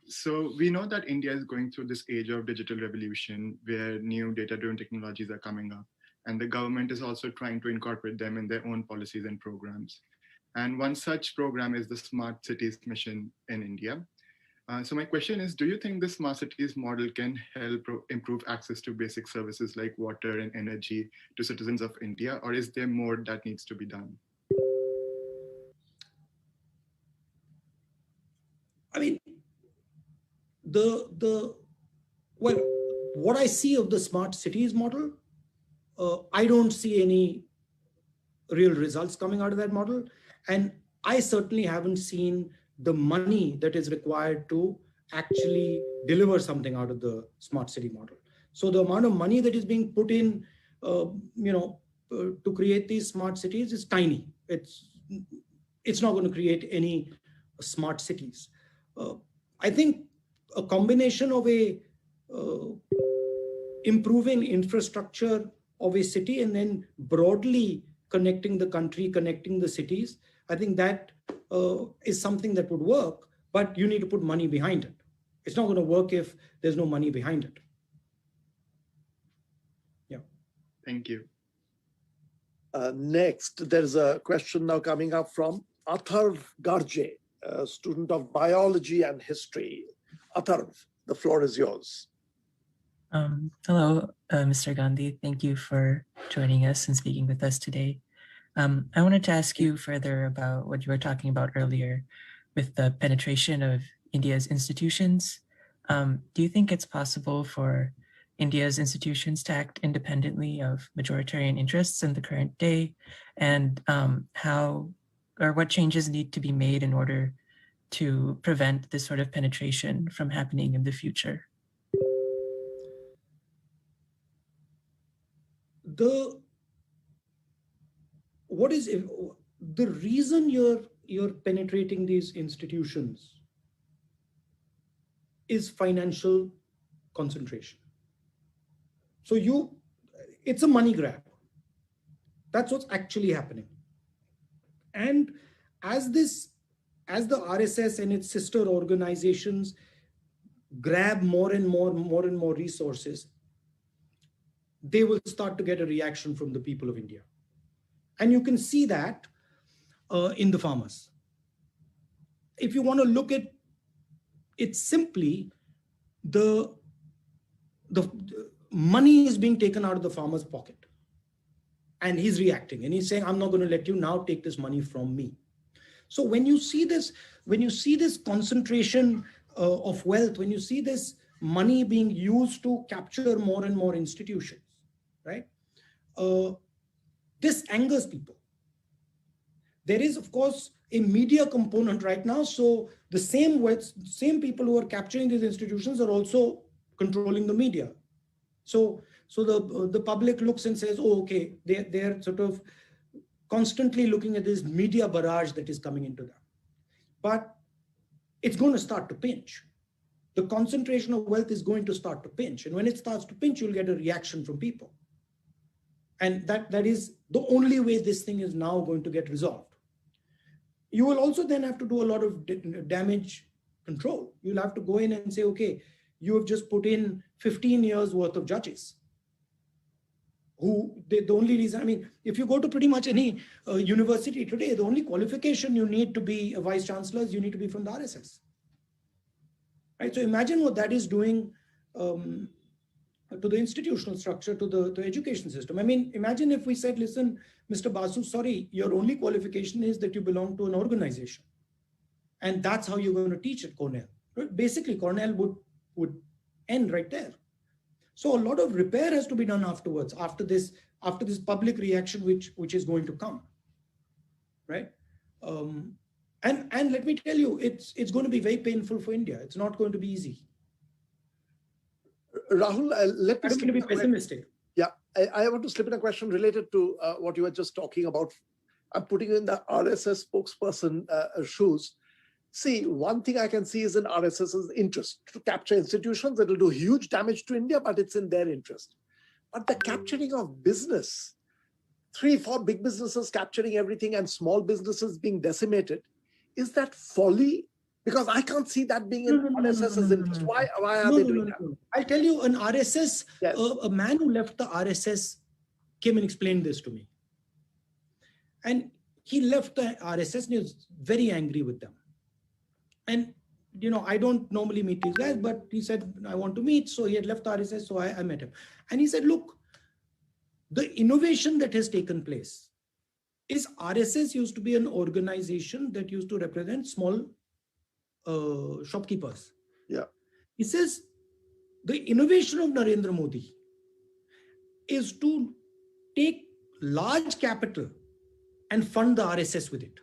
So we know that India is going through this age of digital revolution where new data-driven technologies are coming up. And the government is also trying to incorporate them in their own policies and programs. And one such program is the Smart Cities Mission in India. So my question is, do you think the Smart Cities model can help improve access to basic services like water and energy to citizens of India, or is there more that needs to be done? I mean, well, what I see of the smart cities model, I don't see any real results coming out of that model. And I certainly haven't seen the money that is required to actually deliver something out of the smart city model. So the amount of money that is being put in, to create these smart cities is tiny. It's not going to create any smart cities. I think a combination of improving infrastructure of a city and then broadly connecting the country, connecting the cities, I think that is something that would work, but you need to put money behind it. It's not going to work if there's no money behind it. Yeah. Thank you. Next, there's a question now coming up from Atharv Garje, a student of biology and history. Atharv, the floor is yours. Hello, Mr. Gandhi. Thank you for joining us and speaking with us today. I wanted to ask you further about what you were talking about earlier with the penetration of India's institutions. Do you think it's possible for India's institutions to act independently of majoritarian interests in the current day? And how or what changes need to be made in order to prevent this sort of penetration from happening in the future? The reason you're penetrating these institutions is financial concentration. So it's a money grab. That's what's actually happening. And as the RSS and its sister organizations grab more and more resources, they will start to get a reaction from the people of India. And you can see that in the farmers. If you want to look at it simply, the money is being taken out of the farmer's pocket. And he's reacting and he's saying, I'm not going to let you now take this money from me. So when you see this concentration of wealth, when you see this money being used to capture more and more institutions, right? This angers people. There is, of course, a media component right now. So the same people who are capturing these institutions are also controlling the media. So the public looks and says, oh, okay, they're sort of constantly looking at this media barrage that is coming into them. But it's going to start to pinch. The concentration of wealth is going to start to pinch. And when it starts to pinch, you'll get a reaction from people. And that is the only way this thing is now going to get resolved. You will also then have to do a lot of damage control. You'll have to go in and say, okay, you have just put in 15 years worth of judges. The only reason, I mean, if you go to pretty much any university today, the only qualification you need to be a vice chancellor is you need to be from the RSS. Right? So imagine what that is doing to the institutional structure, to the education system. I mean, imagine if we said, listen, Mr. Basu, sorry, your only qualification is that you belong to an organization. And that's how you're going to teach at Cornell. Right? Basically, Cornell would end right there. So a lot of repair has to be done afterwards, after this public reaction, which is going to come, right? And let me tell you, it's going to be very painful for India. It's not going to be easy. Rahul, let me. I'm going to be pessimistic. Yeah, I want to slip in a question related to what you were just talking about. I'm putting in the RSS spokesperson shoes. See, one thing I can see is in RSS's interest to capture institutions. It will do huge damage to India, but it's in their interest. But the capturing of business, 3-4 big businesses capturing everything and small businesses being decimated, is that folly? Because I can't see that being in RSS's interest. Why are they doing that? I'll tell you, an RSS, Yes. a man who left the RSS came and explained this to me. And he left the RSS and he was very angry with them. And, you know, I don't normally meet these guys, but he said, I want to meet. So he had left the RSS, so I met him. And he said, look, the innovation that has taken place is RSS used to be an organization that used to represent small shopkeepers. Yeah. He says, the innovation of Narendra Modi is to take large capital and fund the RSS with it.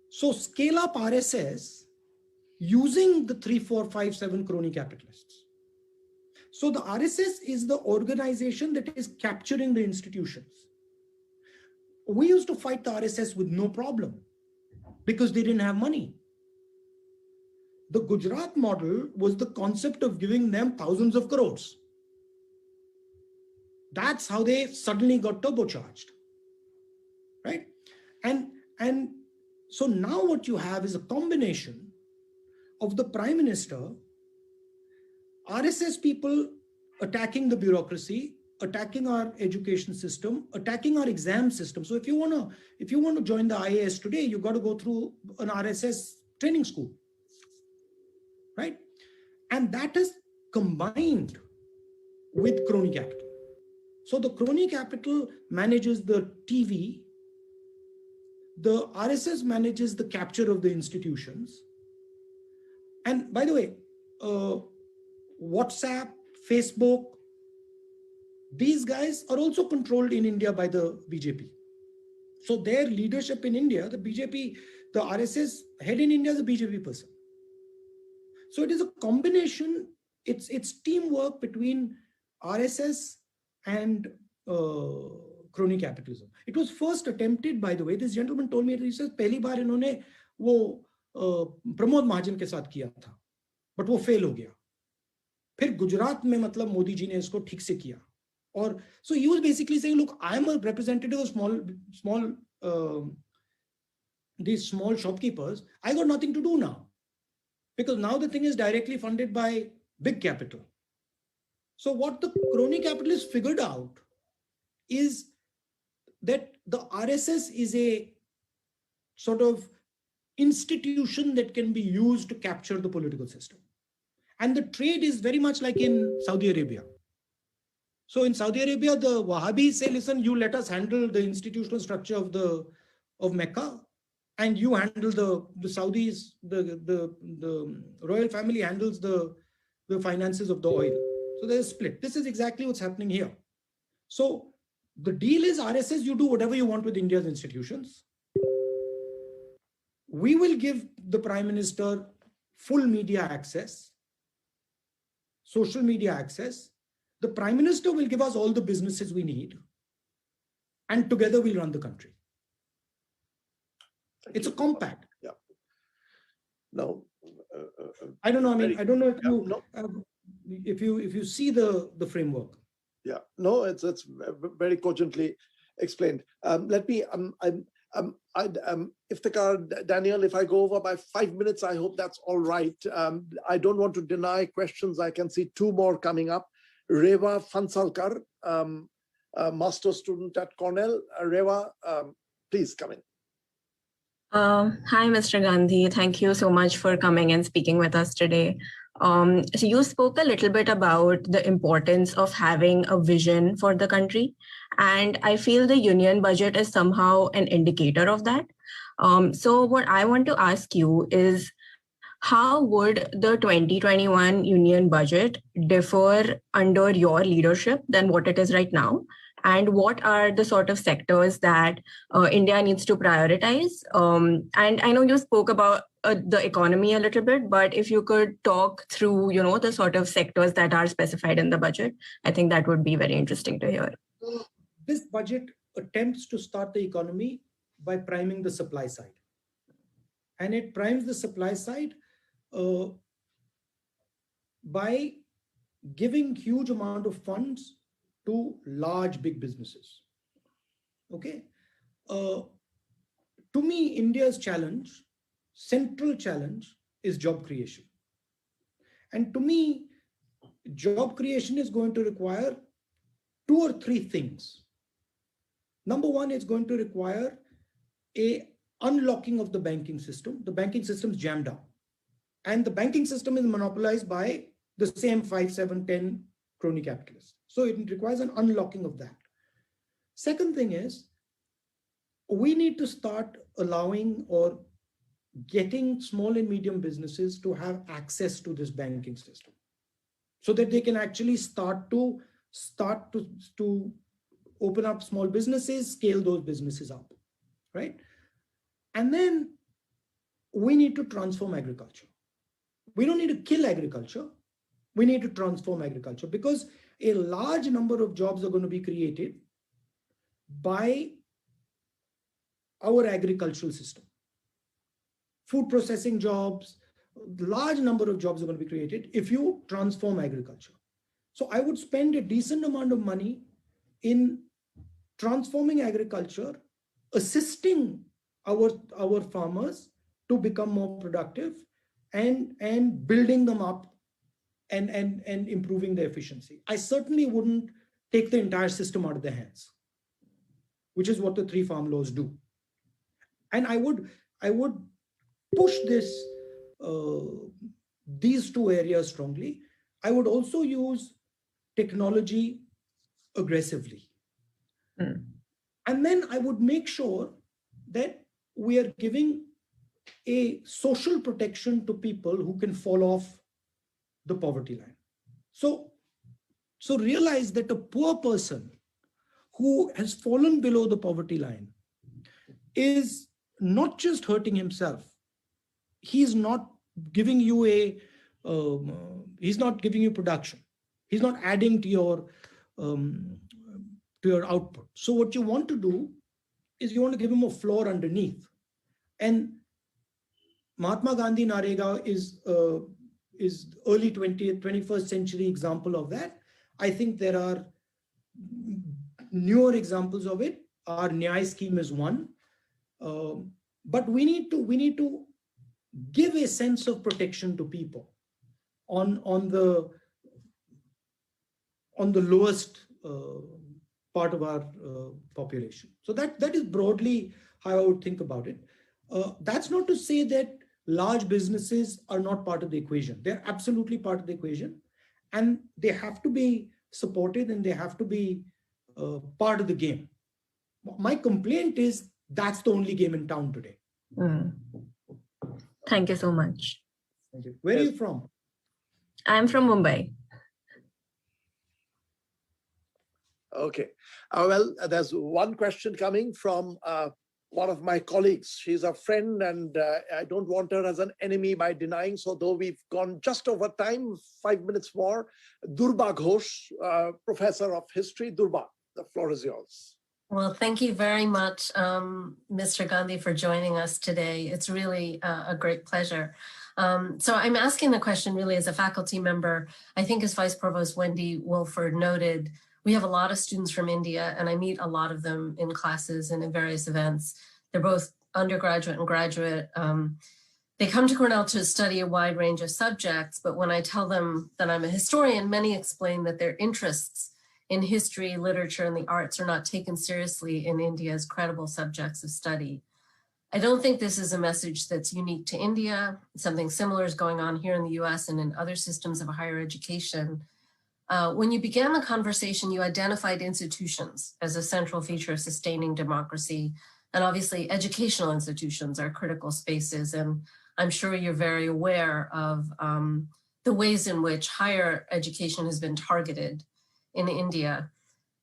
So scale up RSS using the 3, 4, 5, 7 crony capitalists. So the RSS is the organization that is capturing the institutions. We used to fight the RSS with no problem because they didn't have money. The Gujarat model was the concept of giving them thousands of crores. That's how they suddenly got turbocharged, right? And so now what you have is a combination of the Prime Minister, RSS people attacking the bureaucracy, attacking our education system, attacking our exam system. So if you want to join the IAS today, you've got to go through an RSS training school, right? And that is combined with crony capital. So the crony capital manages the TV, the RSS manages the capture of the institutions. And by the way, WhatsApp, Facebook, these guys are also controlled in India by the BJP. So their leadership in India, the BJP, the RSS head in India is a BJP person. So it is a combination, it's teamwork between RSS and crony capitalism. It was first attempted, by the way, this gentleman told me, he says, पहली बार इन्होंने वो प्रमोद महाजन के साथ किया था, but वो fail हो गया. फिर गुजरात में मतलब मोदी जी ने इसको ठीक से किया. Or so he was basically saying, look, I am a representative of these small shopkeepers. I got nothing to do now, because now the thing is directly funded by big capital. So what the crony capitalists figured out is that the RSS is a sort of institution that can be used to capture the political system. And the trade is very much like in Saudi Arabia. So in Saudi Arabia, the Wahhabis say, listen, you let us handle the institutional structure of Mecca, and you handle the Saudis, the royal family handles the finances of the oil. So there's a split. This is exactly what's happening here. So the deal is RSS, you do whatever you want with India's institutions. We will give the Prime Minister full media access, social media access. The Prime Minister will give us all the businesses we need, and together we'll run the country. It's a compact. Yeah. No. I don't know. I mean, I don't know if you see the framework. Yeah. No, it's very cogently explained. Let me. Iftikhar, Daniel, if I go over by 5 minutes, I hope that's all right. I don't want to deny questions. I can see 2 more coming up. Reva Fansalkar, master student at Cornell. Reva, please come in. Hi, Mr. Gandhi. Thank you so much for coming and speaking with us today. So you spoke a little bit about the importance of having a vision for the country. And I feel the union budget is somehow an indicator of that. So what I want to ask you is, how would the 2021 union budget differ under your leadership than what it is right now? And what are the sort of sectors that India needs to prioritize? And I know you spoke about the economy a little bit, but if you could talk through, the sort of sectors that are specified in the budget, I think that would be very interesting to hear. This budget attempts to start the economy by priming the supply side. and it primes the supply side by giving huge amount of funds to large, big businesses. Okay. To me, India's challenge, central challenge, is job creation. And to me, job creation is going to require 2 or 3 things. Number one, it's going to require a unlocking of the banking system. The banking system is jammed down. And the banking system is monopolized by the same 5, 7, 10 crony capitalists. So it requires an unlocking of that. Second thing is, we need to start allowing or getting small and medium businesses to have access to this banking system so that they can actually start to open up small businesses, scale those businesses up, right? And then we need to transform agriculture. We don't need to kill agriculture. We need to transform agriculture because a large number of jobs are going to be created by our agricultural system. Food processing jobs, large number of jobs are going to be created if you transform agriculture. So I would spend a decent amount of money in transforming agriculture, assisting our farmers to become more productive and building them up and improving their efficiency. I certainly wouldn't take the entire system out of their hands, which is what the 3 farm laws do. And I would push these 2 areas strongly. I would also use technology aggressively. And then I would make sure that we are giving a social protection to people who can fall off the poverty line. So realize that a poor person who has fallen below the poverty line is not just hurting himself. He's not giving you he's not giving you production. He's not adding to your output. So what you want to do is you want to give him a floor underneath. And Mahatma Gandhi Narega is early 20th, 21st century example of that. I think there are newer examples of it. Our Nyay scheme is one. But we need to give a sense of protection to people on the lowest part of our population. So that is broadly how I would think about it. That's not to say that large businesses are not part of the equation. They're absolutely part of the equation, and they have to be supported and they have to be part of the game. My complaint is that's the only game in town today. Thank you so much. Thank you. Where are you from? I'm from Mumbai. Okay. Well, there's one question coming from one of my colleagues. She's a friend, and I don't want her as an enemy by denying. So though we've gone just over time, 5 minutes more, Durba Ghosh, Professor of History. Durba, the floor is yours. Well, thank you very much, Mr. Gandhi, for joining us today. It's really a great pleasure. So I'm asking the question really as a faculty member. I think as Vice Provost Wendy Wilford noted, we have a lot of students from India, and I meet a lot of them in classes and in various events. They're both undergraduate and graduate. They come to Cornell to study a wide range of subjects, but when I tell them that I'm a historian, many explain that their interests in history, literature, and the arts are not taken seriously in India as credible subjects of study. I don't think this is a message that's unique to India. Something similar is going on here in the US and in other systems of higher education. When you began the conversation, you identified institutions as a central feature of sustaining democracy. And obviously educational institutions are critical spaces. And I'm sure you're very aware of the ways in which higher education has been targeted in India.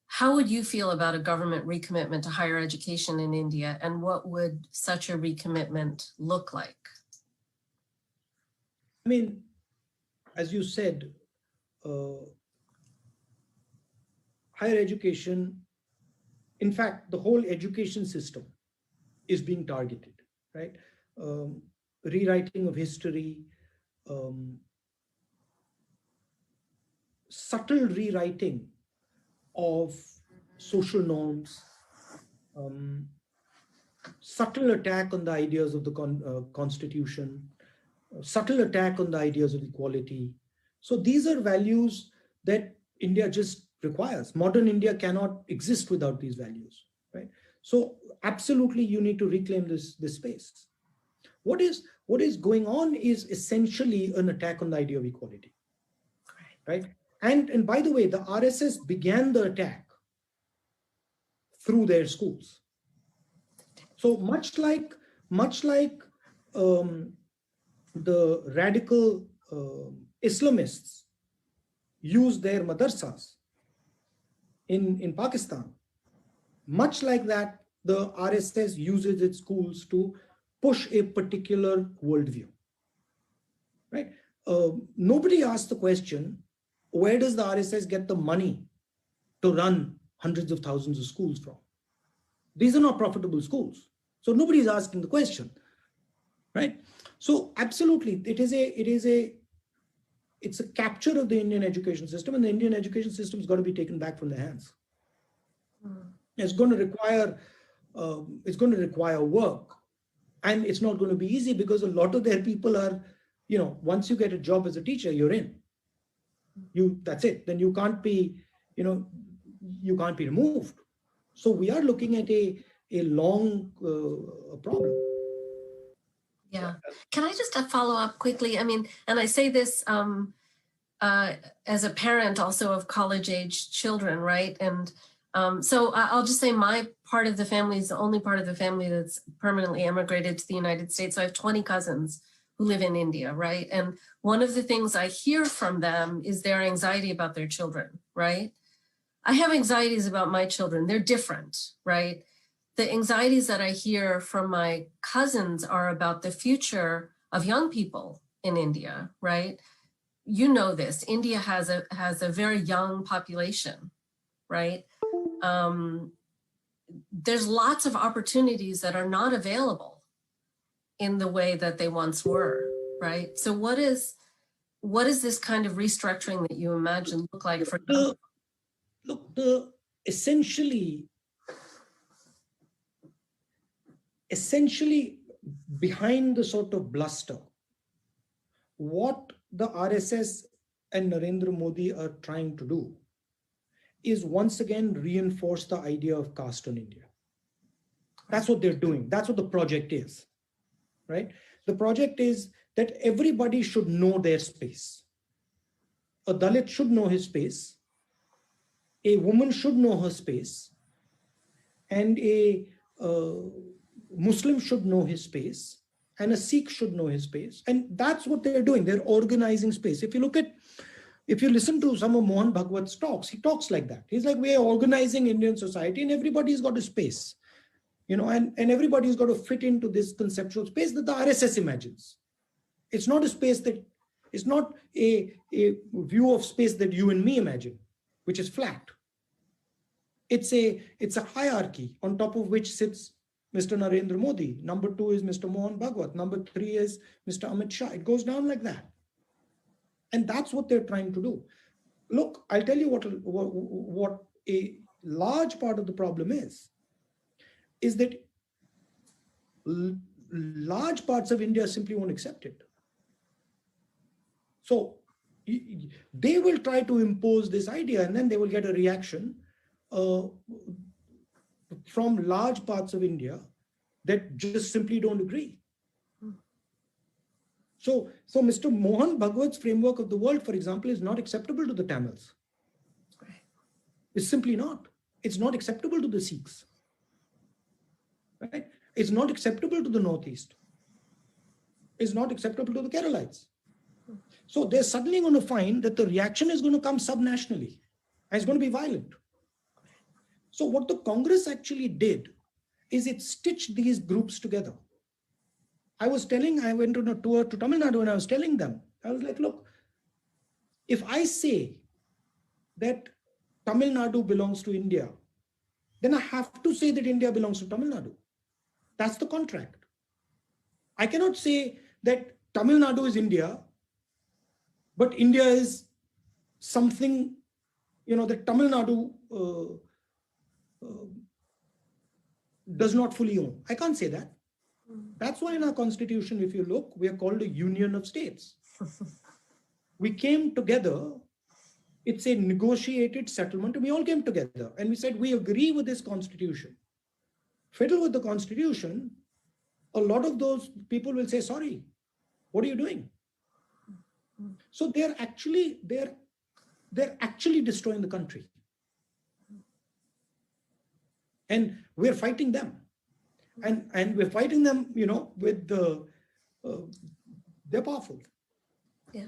How would you feel about a government recommitment to higher education in India, and what would such a recommitment look like? I mean, as you said, higher education, in fact, the whole education system is being targeted, right? rewriting of history, subtle rewriting of social norms, subtle attack on the ideas of the constitution, subtle attack on the ideas of equality. So these are values that India just requires. Modern India cannot exist without these values, right? So absolutely you need to reclaim this space. What is going on is essentially an attack on the idea of equality, right? And by the way, the RSS began the attack through their schools. So much like the radical Islamists use their madrasas in Pakistan, much like that, the RSS uses its schools to push a particular worldview, right? Nobody asked the question, where does the RSS get the money to run hundreds of thousands of schools from? These are not profitable schools. So nobody is asking the question, right? So absolutely, it's a capture of the Indian education system, and the Indian education system has got to be taken back from their hands. It's going to require work, and it's not going to be easy because a lot of their people are, once you get a job as a teacher, you're in. That's it. Then you can't be removed. So we are looking at a long problem. Yeah. Can I just follow up quickly? I mean, and I say this as a parent also of college-age children, right? And so I'll just say my part of the family is the only part of the family that's permanently emigrated to the United States. So I have 20 cousins who live in India, right? And one of the things I hear from them is their anxiety about their children, right? I have anxieties about my children. They're different, right? The anxieties that I hear from my cousins are about the future of young people in India, right? You know this, India has a very young population, right? There's lots of opportunities that are not available in the way that they once were, right? So what is this kind of restructuring that you imagine look like for young? Look, essentially behind the sort of bluster, what the RSS and Narendra Modi are trying to do is once again reinforce the idea of caste in India. That's what they're doing. That's what the project is, right? The project is that everybody should know their space. A Dalit should know his space. A woman should know her space. And a Muslim should know his space, and a Sikh should know his space. And that's what they're doing. They're organizing space. If you listen to some of Mohan Bhagwat's talks, he talks like that. He's like, we are organizing Indian society and everybody's got a space, and everybody's got to fit into this conceptual space that the RSS imagines. It's not a space it's not a view of space that you and me imagine, which is flat. It's a hierarchy on top of which sits Mr. Narendra Modi. Number 2 is Mr. Mohan Bhagwat. Number 3 is Mr. Amit Shah. It goes down like that. And that's what they're trying to do. Look, I'll tell you what a large part of the problem is that large parts of India simply won't accept it. So they will try to impose this idea, and then they will get a reaction from large parts of India that just simply don't agree. So Mr. Mohan Bhagwat's framework of the world, for example, is not acceptable to the Tamils. It's simply not. It's not acceptable to the Sikhs. Right? It's not acceptable to the Northeast. It's not acceptable to the Keralites. So they're suddenly going to find that the reaction is going to come subnationally, and it's going to be violent. So what the Congress actually did is it stitched these groups together. I went on a tour to Tamil Nadu, and I was telling them, I was like, look, if I say that Tamil Nadu belongs to India, then I have to say that India belongs to Tamil Nadu. That's the contract. I cannot say that Tamil Nadu is India, but India is something, that Tamil Nadu does not fully own. I can't say that. That's why in our constitution, if you look, we are called a union of states. We came together. It's a negotiated settlement. We all came together and we said, we agree with this constitution. Fiddle with the constitution. A lot of those people will say, sorry, what are you doing? So they're actually destroying the country. And we're fighting them. And we're fighting them, with they're powerful. Yeah.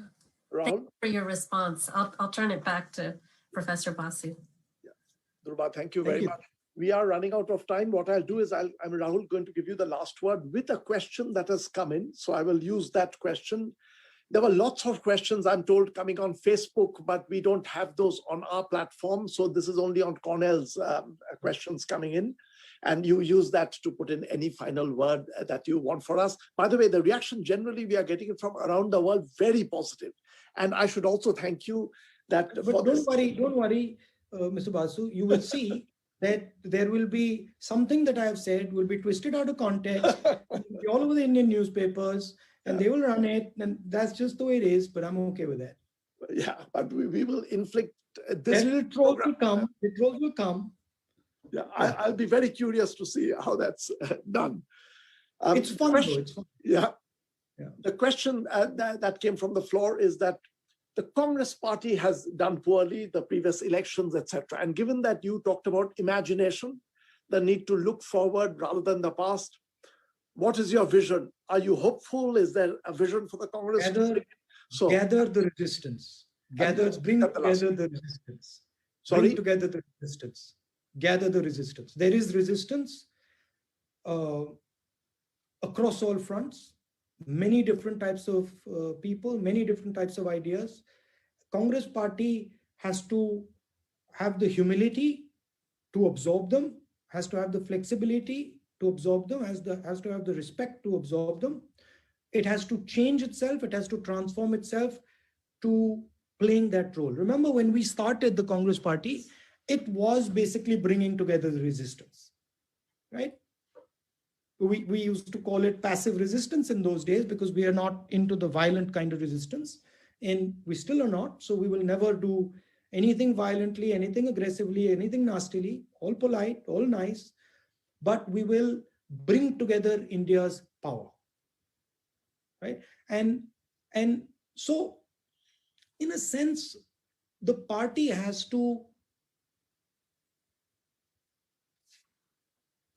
Rahul? Thank you for your response. I'll turn it back to Professor Basu. Yeah. Dhruva, thank you very much. We are running out of time. What I'll do is I'm Rahul going to give you the last word with a question that has come in. So I will use that question. There were lots of questions, I'm told, coming on Facebook, but we don't have those on our platform. So this is only on Cornell's questions coming in. And you use that to put in any final word that you want for us. By the way, the reaction generally we are getting it from around the world, very positive. And I should also thank you that. But don't worry, Mr. Basu, you will see that there will be something that I have said will be twisted out of context all over the Indian newspapers, and they will run it, and that's just the way it is, but I'm okay with that. Yeah, but we will inflict this. The trolls will come. The trolls will come. Yeah, I'll be very curious to see how that's done. It's fun, though. It's fun. Yeah. The question that came from the floor is that the Congress party has done poorly the previous elections, etc. And given that you talked about imagination, the need to look forward rather than the past, what is your vision? Are you hopeful? Is there a vision for the Congress? Gather the resistance. Bring together the resistance. Sorry? Bring together the resistance. Gather the resistance. There is resistance across all fronts, many different types of people, many different types of ideas. Congress party has to have the humility to absorb them, has to have the flexibility to absorb them, has to have the respect to absorb them. It has to change itself. It has to transform itself to playing that role. Remember, when we started the Congress party, it was basically bringing together the resistance, right? We used to call it passive resistance in those days because we are not into the violent kind of resistance, and we still are not. So we will never do anything violently, anything aggressively, anything nastily, all polite, all nice, but we will bring together India's power, right? And so in a sense, the party has to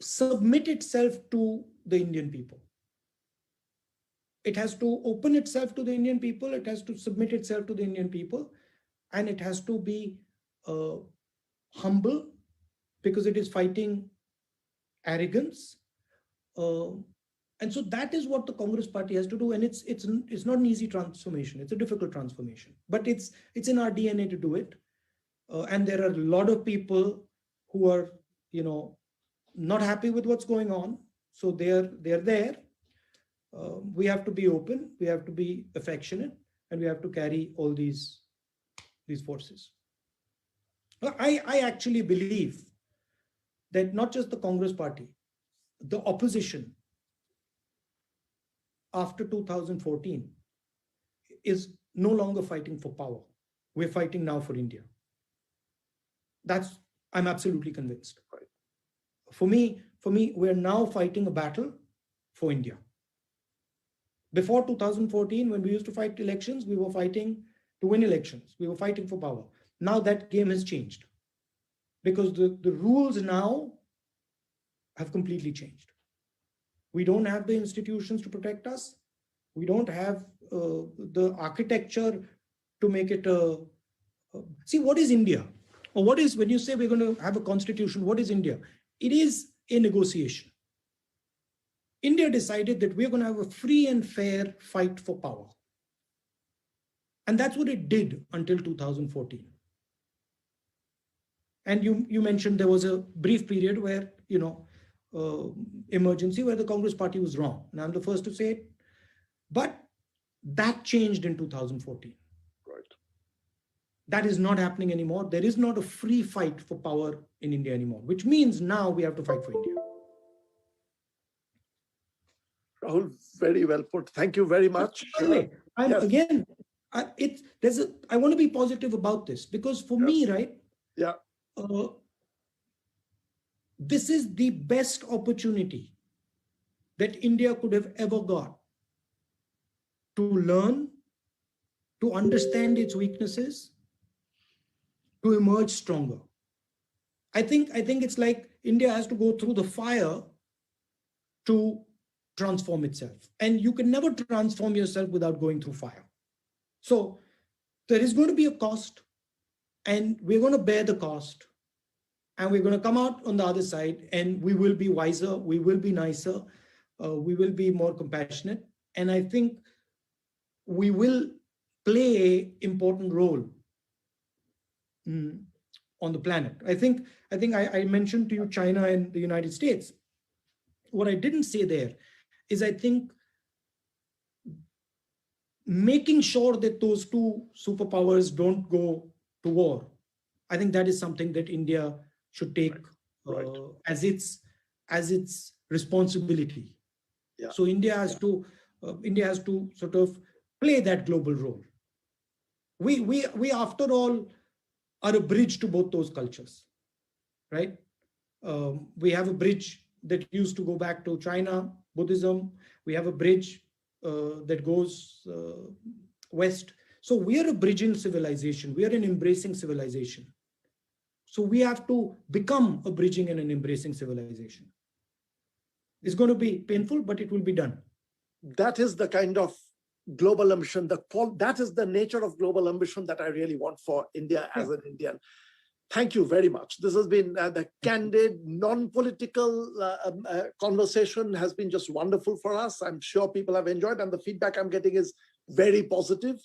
submit itself to the Indian people. It has to open itself to the Indian people. It has to submit itself to the Indian people. And it has to be humble because it is fighting arrogance. And so that is what the Congress party has to do. And it's not an easy transformation. It's a difficult transformation, but it's in our DNA to do it. And there are a lot of people who are, not happy with what's going on. So they're there. We have to be open, we have to be affectionate, and we have to carry all these forces. I actually believe that not just the Congress party, the opposition after 2014 is no longer fighting for power. We're fighting now for India. I'm absolutely convinced. Right. For me, we're now fighting a battle for India. Before 2014, when we used to fight elections, we were fighting to win elections. We were fighting for power. Now that game has changed because the rules now have completely changed. We don't have the institutions to protect us. We don't have the architecture to make it see, what is India? Or what is, when you say we're going to have a constitution, what is India? It is a negotiation. India decided that we're going to have a free and fair fight for power. And that's what it did until 2014. And you mentioned there was a brief period where, emergency, where the Congress party was wrong. And I'm the first to say it. But that changed in 2014. Right. That is not happening anymore. There is not a free fight for power in India anymore, which means now we have to fight for India. Rahul, very well put. Thank you very much. By the way, I'm Yes. again, I want to be positive about this, because for me, right? Yeah. This is the best opportunity that India could have ever got to learn, to understand its weaknesses, to emerge stronger. I think it's like India has to go through the fire to transform itself. And you can never transform yourself without going through fire. So there is going to be a cost, and we're going to bear the cost. And we're going to come out on the other side, and we will be wiser, we will be nicer, we will be more compassionate. And I think we will play an important role on the planet. I think I mentioned to you China and the United States. What I didn't say there is, I think making sure that those two superpowers don't go to war, I think that is something that India should take as its responsibility. Yeah. So India has to sort of play that global role. We after all are a bridge to both those cultures, right? We have a bridge that used to go back to China, Buddhism. We have a bridge that goes west. So we are a bridging civilization. We are an embracing civilization. So we have to become a bridging and an embracing civilization. It's going to be painful, but it will be done. That is the kind of global ambition, that is the nature of global ambition that I really want for India as an Indian. Thank you very much. This has been the candid, non-political conversation has been just wonderful for us. I'm sure people have enjoyed, and the feedback I'm getting is very positive.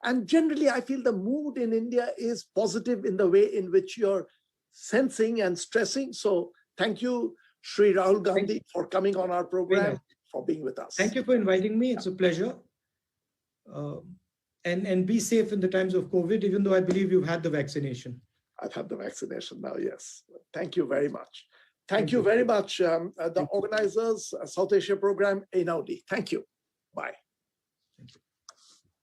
And generally, I feel the mood in India is positive in the way in which you're sensing and stressing. So thank you, Sri Rahul Gandhi, for coming on our program, for being with us. Thank you for inviting me. It's a pleasure. And be safe in the times of COVID, even though I believe you've had the vaccination. I've had the vaccination now, yes. Thank you very much. Thank you very much, the organizers, South Asia program, Einaudi. Thank you. Bye.